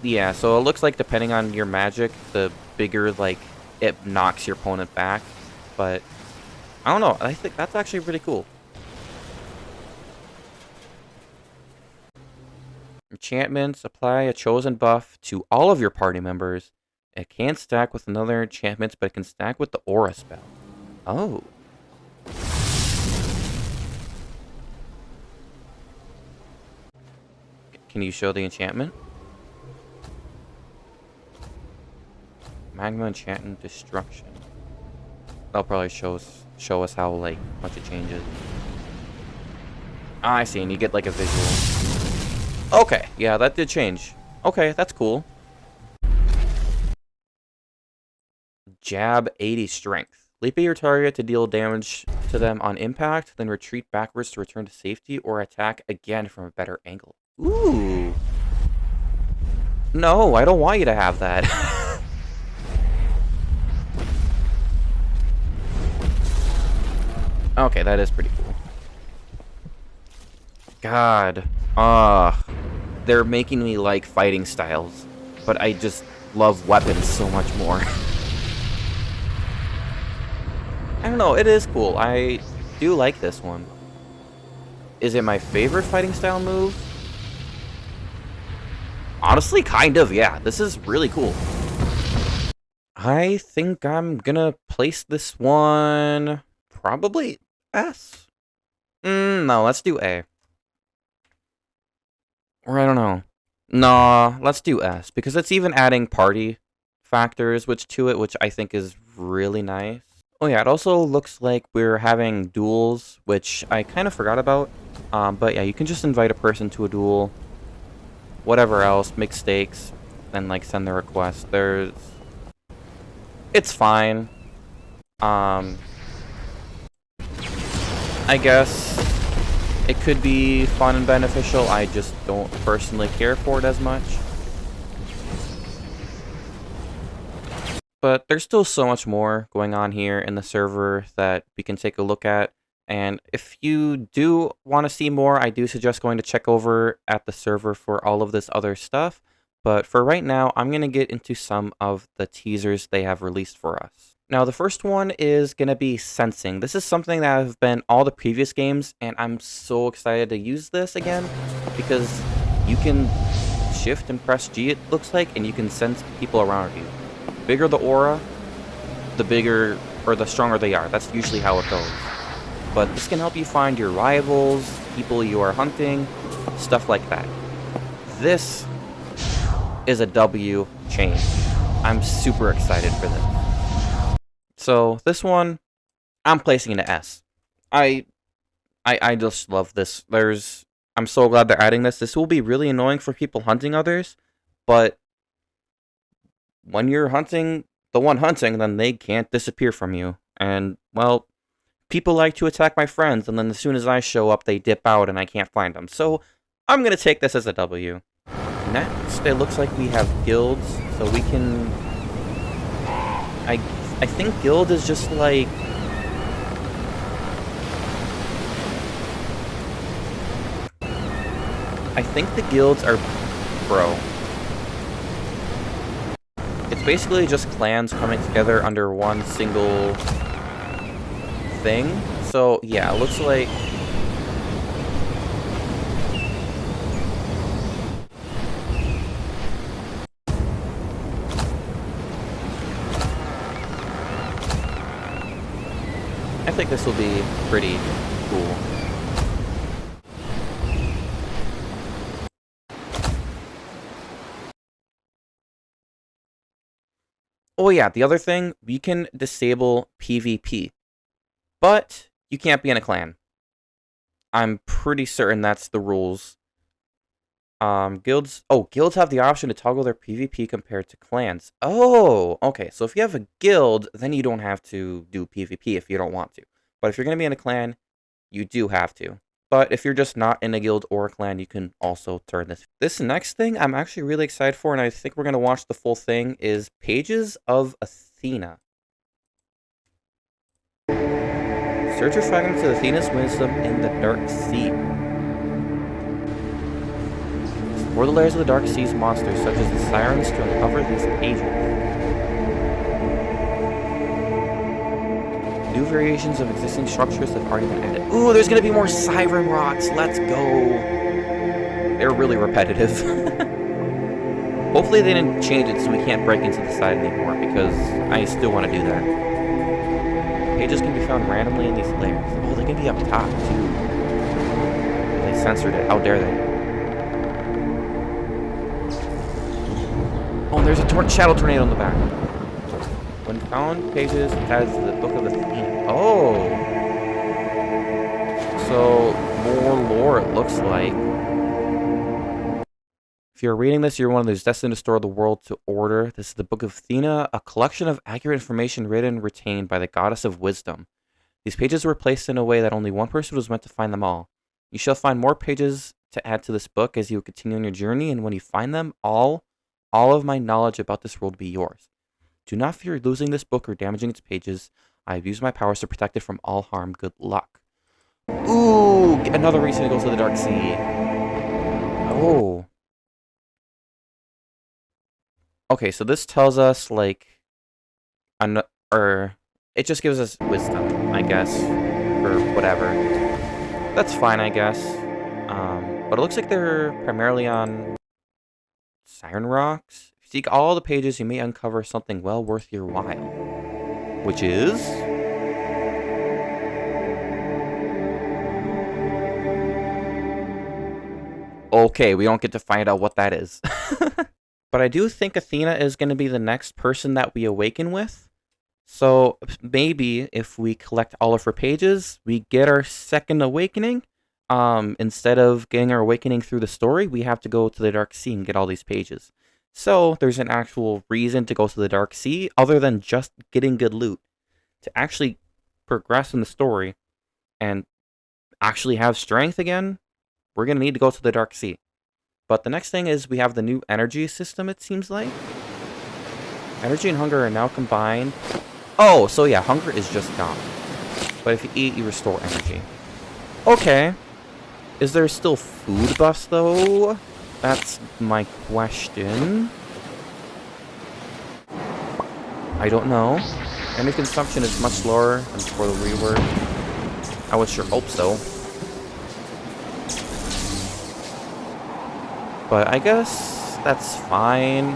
Yeah, so it looks like depending on your magic, the bigger, like, it knocks your opponent back. But, I don't know, I think that's actually pretty cool. Enchantments, apply a chosen buff to all of your party members. It can't stack with another enchantment, but it can stack with the aura spell. Oh. Can you show the enchantment? Magma Enchantment Destruction. That'll probably show us how, like, much it changes. Ah, I see, and you get, like, a visual. Okay, yeah, that did change. Okay, that's cool. Jab 80 Strength. Leap at your target to deal damage to them on impact, then retreat backwards to return to safety, or attack again from a better angle. Ooh. No, I don't want you to have that. Okay, that is pretty cool. God. They're making me like fighting styles, but I just love weapons so much more. I don't know, it is cool. I do like this one. Is it my favorite fighting style move? Honestly, kind of, yeah. This is really cool. I think I'm gonna place this one probably S. No, let's do A. Or I don't know. Nah, let's do S, because it's even adding party factors to it, which I think is really nice. Oh yeah, it also looks like we're having duels, which I kind of forgot about. But yeah, you can just invite a person to a duel. Whatever else, make stakes, and like send the request. It's fine. I guess it could be fun and beneficial. I just don't personally care for it as much. But there's still so much more going on here in the server that we can take a look at. And if you do want to see more, I do suggest going to check over at the server for all of this other stuff. But for right now, I'm going to get into some of the teasers they have released for us. Now, the first one is going to be Sensing. This is something that have been all the previous games, and I'm so excited to use this again because you can shift and press G, it looks like, and you can sense people around you. The bigger the aura, the bigger or the stronger they are. That's usually how it goes. But this can help you find your rivals, people you are hunting, stuff like that. This is a W change. I'm super excited for this. So this one, I'm placing an S. I just love this. There's I'm so glad they're adding this. This will be really annoying for people hunting others, but when you're hunting the one hunting, then they can't disappear from you. And, well, people like to attack my friends, and then as soon as I show up, they dip out and I can't find them. So, I'm gonna take this as a W. Next, it looks like we have guilds, so we can... I think guild is just like... I think the guilds are pro. It's basically just clans coming together under one single thing. So, yeah, it looks like... I think this will be pretty cool. Oh yeah, the other thing, we can disable PvP. But you can't be in a clan. I'm pretty certain that's the rules. Guilds have the option to toggle their PvP compared to clans. Oh, okay. So if you have a guild, then you don't have to do PvP if you don't want to. But if you're going to be in a clan, you do have to. But if you're just not in a guild or a clan, you can also turn this. This next thing I'm actually really excited for, and I think we're going to watch the full thing, is Pages of Athena. Search for fragments of Athena's wisdom in the Dark Sea. Explore the layers of the Dark Sea's monsters, such as the sirens, to uncover these pages. New variations of existing structures have already been added. Ooh, there's gonna be more siren rocks. Let's go. They're really repetitive. Hopefully they didn't change it so we can't break into the side anymore, because I still want to do that. Pages can be found randomly in these layers. Oh, they can be up top, too. They censored it. How dare they? Oh, there's a shadow tornado in the back. When found, Pages has the Book of Athena. Oh! So, more lore, it looks like. If you're reading this, you're one of those destined to restore the world to order. This is the Book of Athena, a collection of accurate information written and retained by the goddess of wisdom. These pages were placed in a way that only one person was meant to find them all. You shall find more pages to add to this book as you continue on your journey, and when you find them, all of my knowledge about this world will be yours. Do not fear losing this book or damaging its pages. I have used my powers to protect it from all harm. Good luck. Ooh, another reason to go to the Dark Sea. Oh. Okay, so this tells us, like, it just gives us wisdom, I guess, for whatever. That's fine, I guess. But it looks like they're primarily on siren rocks. If you seek all the pages, you may uncover something well worth your while. Which is... Okay, we don't get to find out what that is. But I do think Athena is going to be the next person that we awaken with. So maybe if we collect all of her pages, we get our second awakening. Instead of getting our awakening through the story, we have to go to the Dark Sea and get all these pages. So there's an actual reason to go to the Dark Sea other than just getting good loot. To actually progress in the story and actually have strength again, we're going to need to go to the Dark Sea. But the next thing is we have the new energy system, it seems like. Energy and hunger are now combined. Oh, so yeah, hunger is just gone. But if you eat, you restore energy. Okay. Is there still food buffs, though? That's my question. I don't know. Energy consumption is much lower than before the rework. I would sure hope so. But I guess that's fine.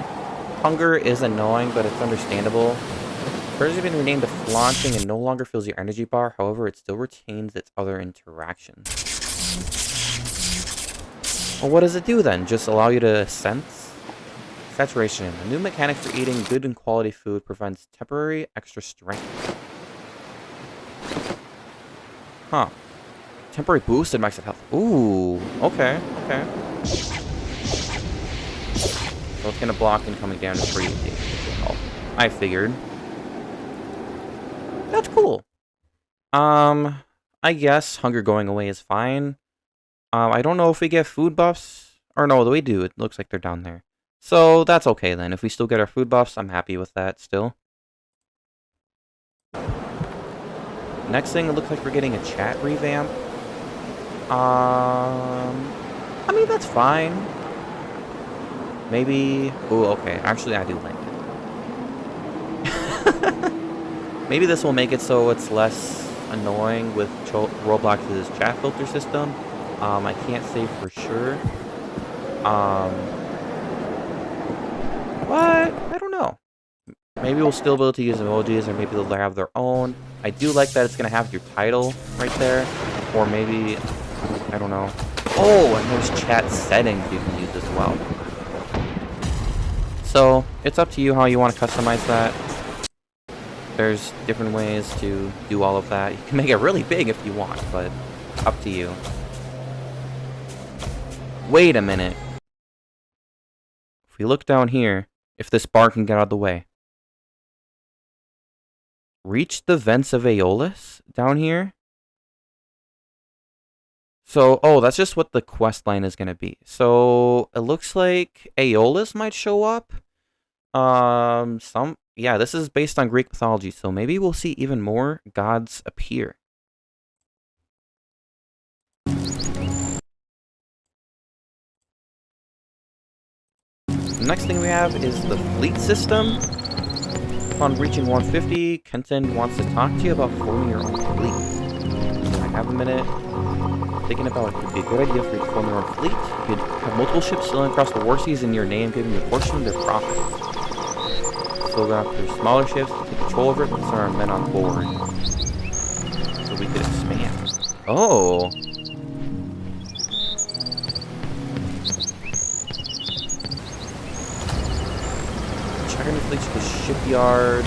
Hunger is annoying, but it's understandable. Birds have been renamed to flaunting and no longer fills your energy bar. However, it still retains its other interactions. Well, what does it do then? Just allow you to sense? Saturation. A new mechanic for eating good and quality food prevents temporary extra strength. Huh. Temporary boost in max health. Ooh, okay, okay. So it's gonna block incoming damage for you. I figured. That's cool. I guess hunger going away is fine. I don't know if we get food buffs. Or no, we do. It looks like they're down there. So that's okay then. If we still get our food buffs, I'm happy with that still. Next thing, it looks like we're getting a chat revamp. I mean, that's fine. Maybe... Oh, okay. Actually, I do like it. Maybe this will make it so it's less annoying with Roblox's chat filter system. I can't say for sure. But I don't know. Maybe we'll still be able to use emojis, or maybe they'll have their own. I do like that it's gonna have your title right there, or maybe I don't know. Oh, and there's chat settings you can use as well. So it's up to you how you want to customize that. There's different ways to do all of that. You can make it really big if you want, but up to you. Wait a minute. If we look down here, if this bar can get out of the way. Reach the vents of Aeolus down here. So, oh, that's just what the quest line is going to be. So, it looks like Aeolus might show up. Yeah, this is based on Greek mythology, so maybe we'll see even more gods appear. The next thing we have is the fleet system. Upon reaching 150, Kenton wants to talk to you about forming your own fleet. So I have a minute. Thinking about it could be a good idea for you to form your own fleet. You could have multiple ships sailing across the war seas in your name, giving you a portion of their profits. So go after smaller ships, take control over it, and send our men on board. So we could expand. Oh! Checking the fleet to the shipyard.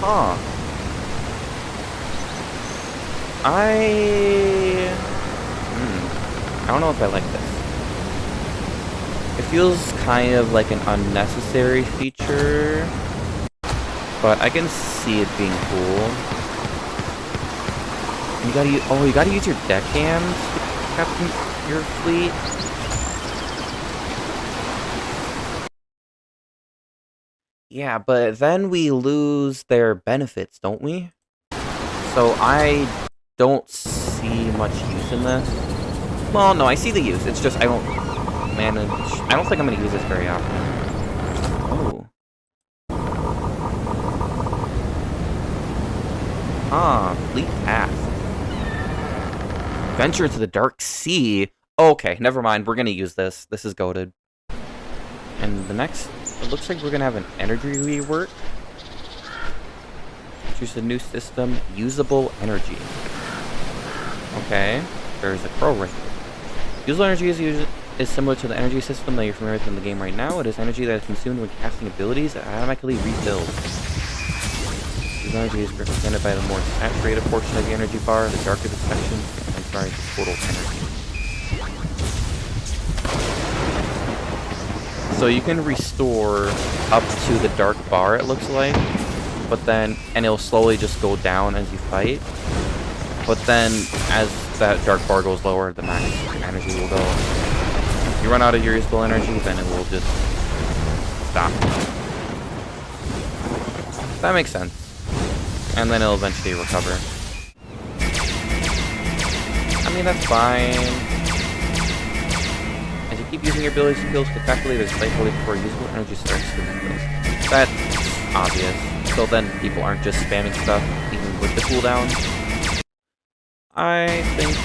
Huh. I don't know if I like this. It feels kind of like an unnecessary feature, but I can see it being cool. You gotta use your deckhands to captain your fleet. Yeah, but then we lose their benefits, don't we? So I don't see much use in this. Well, no, I see the use. It's just I don't manage. I don't think I'm gonna use this very often. Oh. Fleet Path. Venture into the Dark Sea. Okay, never mind. We're gonna use this. This is goated. And the next, it looks like we're gonna have an energy rework. Choose a new system, usable energy. Okay, there's a pro ring. Usable energy is similar to the energy system that you're familiar with in the game right now. It is energy that is consumed when casting abilities that automatically refills. Usable energy is represented by the more saturated portion of the energy bar. The darker the section, the total energy. So you can restore up to the dark bar, it looks like. But then, and it'll slowly just go down as you fight. But then, as that dark bar goes lower, the max energy will go. If you run out of your usable energy, then it will just stop. That makes sense. And then it'll eventually recover. I mean, that's fine. As you keep using your ability skills to calculate a cycle before usable energy starts to refill. That's obvious. So then people aren't just spamming stuff, even with the cooldown. I think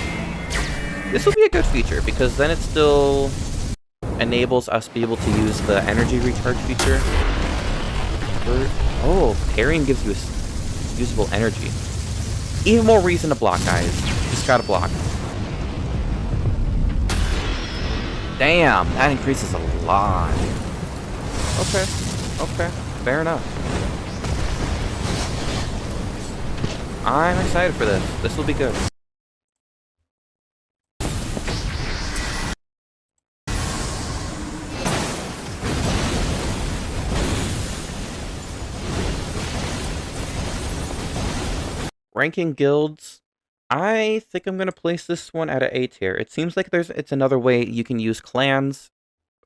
this will be a good feature, because then it still enables us to be able to use the energy recharge feature. Oh, parrying gives you usable energy. Even more reason to block, guys. Just gotta block. Damn, that increases a lot. Okay, fair enough. I'm excited for this. This will be good. ranking guilds, I think I'm going to place this one at an A tier. It seems like it's another way you can use clans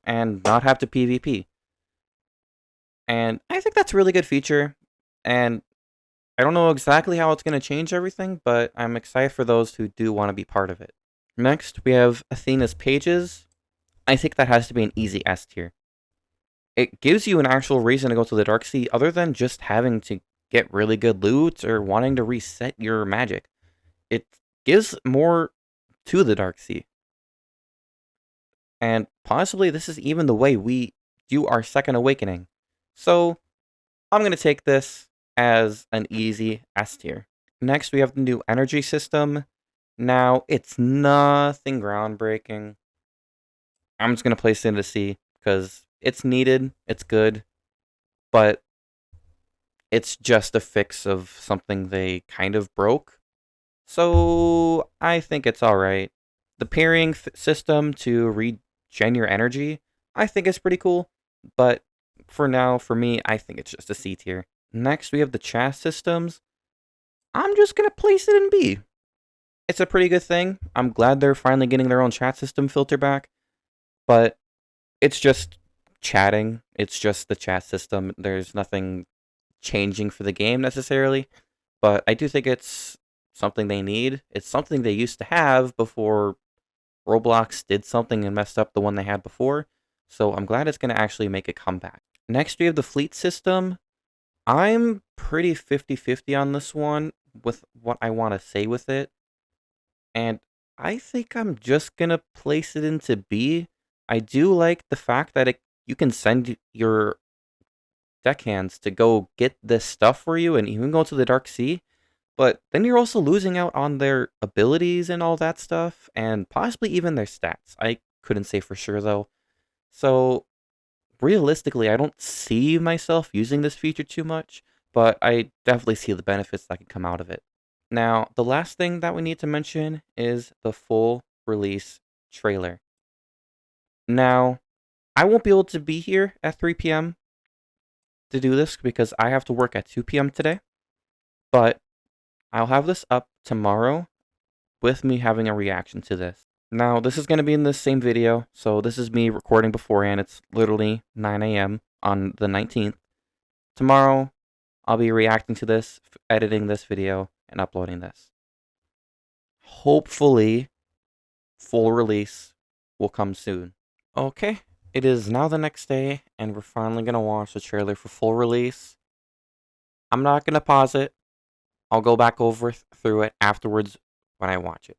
and not have to PvP. And I think that's a really good feature. And I don't know exactly how it's going to change everything, but I'm excited for those who do want to be part of it. Next, we have Athena's Pages. I think that has to be an easy S tier. It gives you an actual reason to go to the Dark Sea other than just having to get really good loot or wanting to reset your magic. It gives more to the Dark Sea. And possibly this is even the way we do our second awakening. So I'm going to take this as an easy S tier. Next, we have the new energy system. Now, it's nothing groundbreaking. I'm just going to place it in a C because it's needed, it's good, but it's just a fix of something they kind of broke. So I think it's alright. The pairing system to regen your energy, I think is pretty cool, but for now, for me, I think it's just a C tier. Next, we have the chat systems. I'm just going to place it in B. It's a pretty good thing. I'm glad they're finally getting their own chat system filter back, but it's just chatting. It's just the chat system. There's nothing changing for the game necessarily, but I do think it's something they need. It's something they used to have before Roblox did something and messed up the one they had before, so I'm glad it's going to actually make a comeback. Next, we have the fleet system. I'm pretty 50-50 on this one with what I want to say with it, and I think I'm just going to place it into B. I do like the fact that you can send your deckhands to go get this stuff for you and even go to the Dark Sea, but then you're also losing out on their abilities and all that stuff, and possibly even their stats. I couldn't say for sure though. So realistically, I don't see myself using this feature too much, but I definitely see the benefits that could come out of it. Now, the last thing that we need to mention is the full release trailer. Now, I won't be able to be here at 3 p.m. to do this because I have to work at 2 p.m. today, but I'll have this up tomorrow with me having a reaction to this. Now, this is going to be in the same video, so this is me recording beforehand. It's literally 9 a.m. on the 19th. Tomorrow, I'll be reacting to this, editing this video, and uploading this. Hopefully, full release will come soon. Okay, it is now the next day, and we're finally going to watch the trailer for full release. I'm not going to pause it. I'll go back over through it afterwards when I watch it.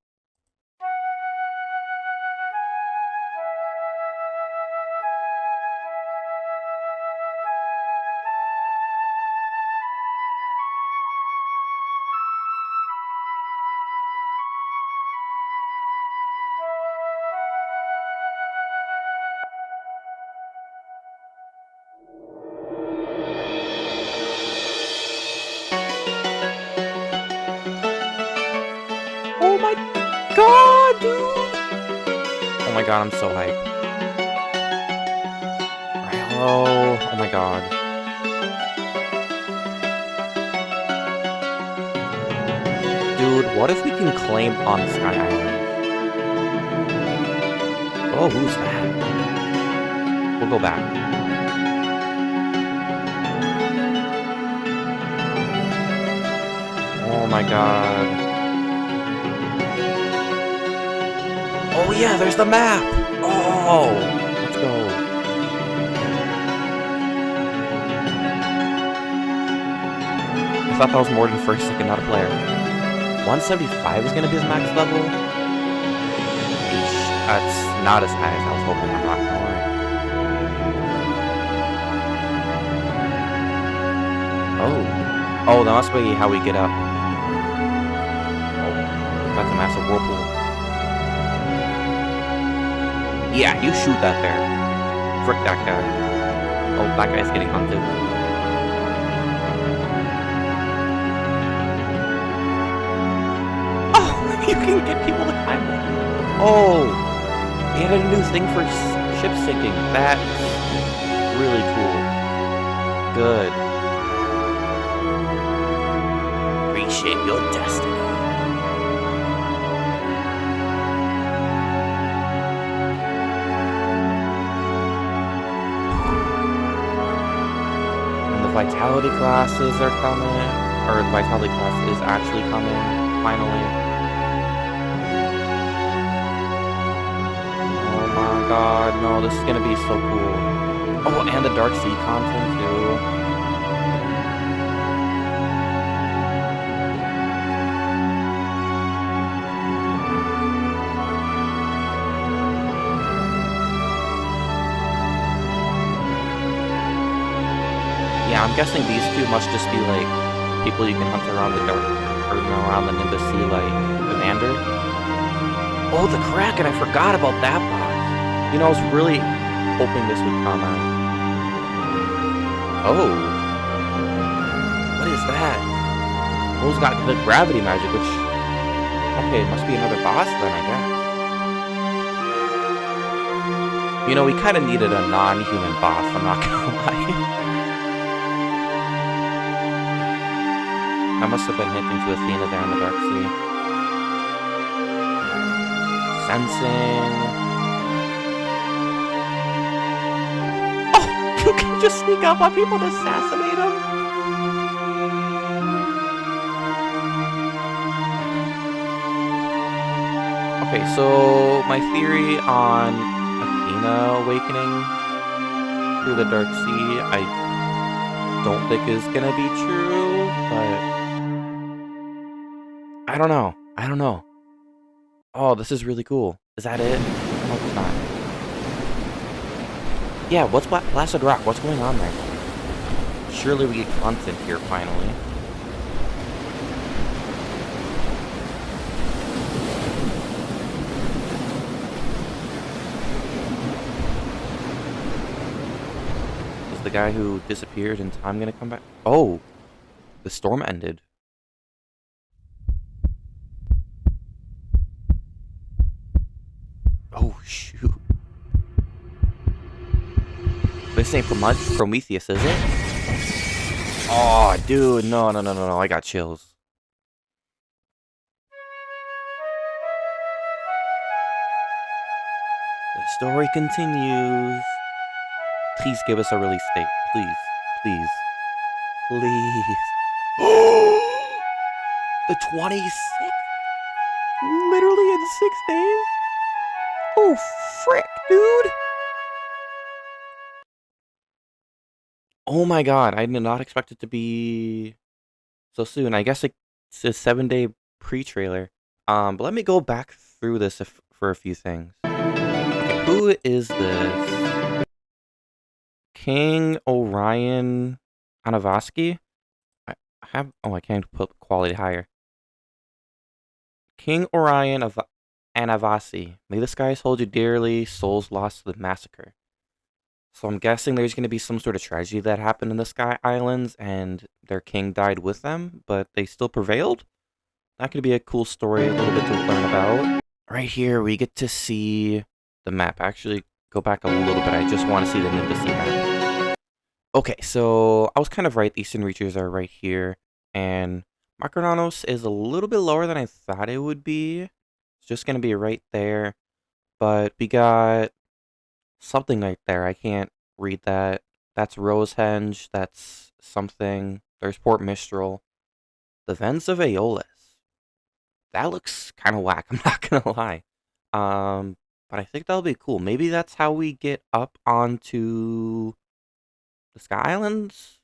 Oh my god, dude! Oh my god, I'm so hyped. Oh my god. Dude, what if we can claim on Sky Island? Oh, who's that? We'll go back. Oh my god. Oh yeah, there's the map! Oh! Let's go. I thought that was more than first, second, not a player. 175 is gonna be his max level? Eesh, that's not as high as I was hoping, I'm not gonna lie. Oh. Oh, that must be how we get up. Oh, that's a massive whirlpool. Yeah, you shoot that bear. Frick that guy. Oh, that guy's getting hunted. Oh, you can get people to climb with you. Oh, they added a new thing for ship sinking. That's really cool. Good. shape your destiny. And the Vitality classes are coming, or the Vitality class is actually coming, finally. Oh my god, no, this is gonna be so cool. Oh, and the Dark Sea content too. Yeah, I'm guessing these two must just be like people you can hunt around the dark, or around the Nimbus Sea, like Evander. Oh, the Kraken! I forgot about that boss. You know, I was really hoping this would come out. Oh, what is that? Well, it's got the gravity magic, which okay, it must be another boss then, I guess. You know, we kind of needed a non-human boss. I'm not gonna lie. I must have been hinting to Athena there in the Dark Sea. Sensing. Oh! You can just sneak up on people and assassinate them? Okay, so my theory on Athena awakening through the Dark Sea, I don't think is gonna be true, but I don't know. I don't know. Oh, this is really cool. Is that it? No, it's not. Yeah, what's Blasted Rock? What's going on there? Surely we get content here finally. Is the guy who disappeared in time gonna come back? Oh, the storm ended. Oh, shoot. This ain't Prometheus, is it? Oh, dude, no, I got chills. The story continues. Please give us a release date. Please, please, please. The 26th? Literally in 6 days? Oh, frick, dude. Oh my god, I did not expect it to be so soon. I guess it's a 7-day pre-trailer. But let me go back through this for a few things. Okay, who is this? King Orion Anavosky? I can't put quality higher. King Orion of Anavasi. May the skies hold you dearly, souls lost to the massacre. So I'm guessing there's going to be some sort of tragedy that happened in the Sky Islands, and their king died with them, but they still prevailed? That could be a cool story, a little bit to learn about. Right here, we get to see the map. Actually, go back a little bit. I just want to see the Nimbus Sea map. Okay, so I was kind of right. The Eastern Reaches are right here, and Micronanos is a little bit lower than I thought it would be. It's just going to be right there, but we got something right there. I can't read that. That's Rosehenge. That's something. There's Port Mistral. The Vents of Aeolus. That looks kind of whack. I'm not gonna lie. But I think that'll be cool. Maybe that's how we get up onto the Sky Islands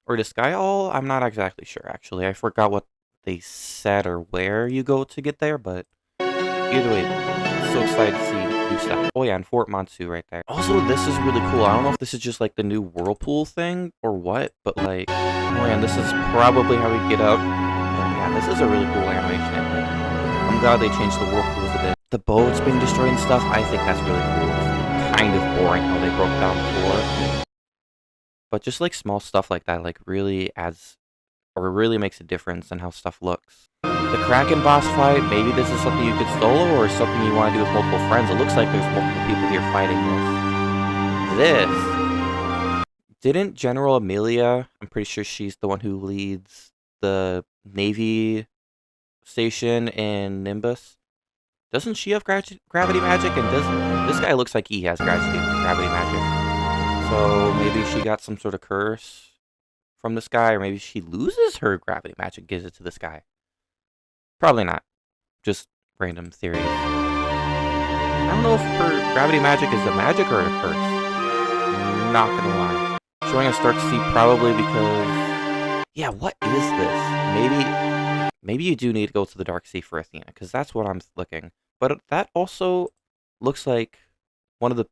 or the Sky All. I'm not exactly sure. Actually, I forgot what they said or where you go to get there. But either way, so excited to see new stuff. Oh yeah, and Fort Monsu right there. Also, this is really cool. I don't know if this is just like the new Whirlpool thing or what, but like, oh man, this is probably how we get up. But yeah, this is a really cool animation. I'm glad they changed the Whirlpools a bit. The boats being destroyed and stuff, I think that's really cool. It's kind of boring how they broke down before. But just like small stuff like that, like really adds, or really makes a difference in how stuff looks. The Kraken boss fight, maybe this is something you could solo or something you want to do with multiple friends. It looks like there's multiple people here fighting this. Didn't General Amelia, I'm pretty sure she's the one who leads the Navy station in Nimbus. Doesn't she have gravity magic? And does this guy looks like he has gravity magic? So maybe she got some sort of curse from this guy, or maybe she loses her gravity magic, gives it to this guy. Probably not. Just random theories. I don't know if her gravity magic is a magic or a curse. Not gonna lie. Showing us Darkseid probably because... Yeah, what is this? Maybe you do need to go to the Darkseid for Athena, because that's what I'm looking. But that also looks like one of the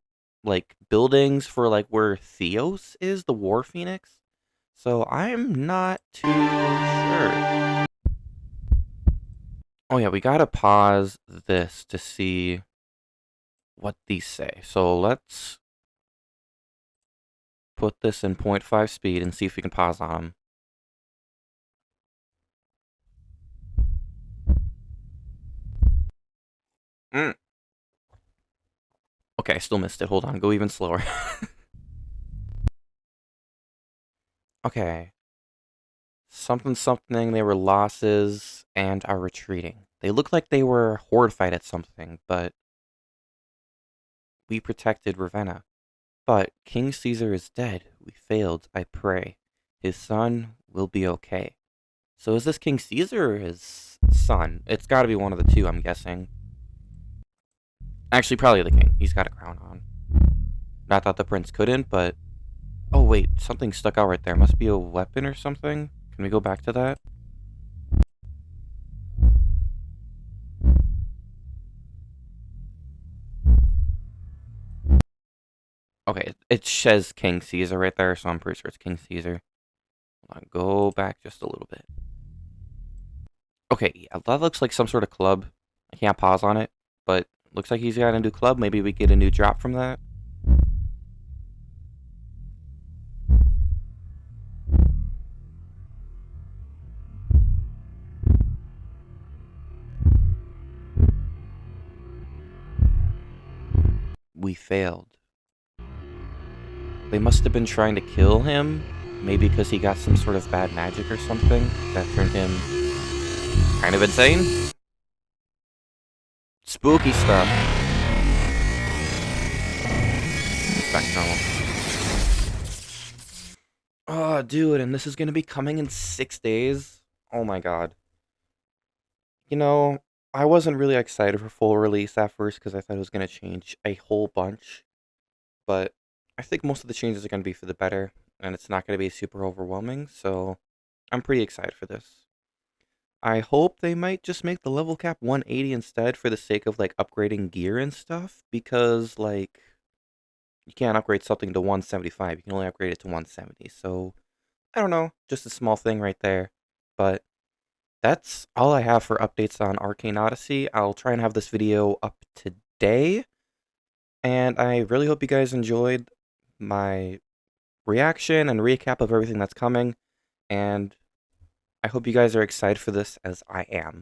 buildings for where Theos is, the War Phoenix. So I'm not too sure. Oh yeah, we gotta pause this to see what these say. So let's put this in 0.5 speed and see if we can pause on them. Okay, I still missed it. Hold on, go even slower. Okay. Something, they were losses and are retreating. They look like they were horrified at something, but we protected Ravenna. But King Caesar is dead. We failed, I pray. His son will be okay. So is this King Caesar or his son? It's gotta be one of the two, I'm guessing. Actually, probably the king. He's got a crown on. Not that the prince couldn't, but... Oh wait, something stuck out right there. Must be a weapon or something? Can we go back to that? Okay, it says King Caesar right there, so I'm pretty sure it's King Caesar. Hold on, go back just a little bit. Okay, yeah, that looks like some sort of club. I can't pause on it, but looks like he's got a new club. Maybe we get a new drop from that. We failed. They must have been trying to kill him. Maybe because he got some sort of bad magic or something that turned him kind of insane. Spooky stuff. It's back to normal. Oh, dude, and this is gonna be coming in 6 days? Oh my god. You know, I wasn't really excited for full release at first because I thought it was gonna change a whole bunch. But I think most of the changes are gonna be for the better, and it's not gonna be super overwhelming, so I'm pretty excited for this. I hope they might just make the level cap 180 instead for the sake of upgrading gear and stuff, because you can't upgrade something to 175. You can only upgrade it to 170. So I don't know, just a small thing right there. But that's all I have for updates on Arcane Odyssey. I'll try and have this video up today. And I really hope you guys enjoyed my reaction and recap of everything that's coming. And I hope you guys are excited for this as I am.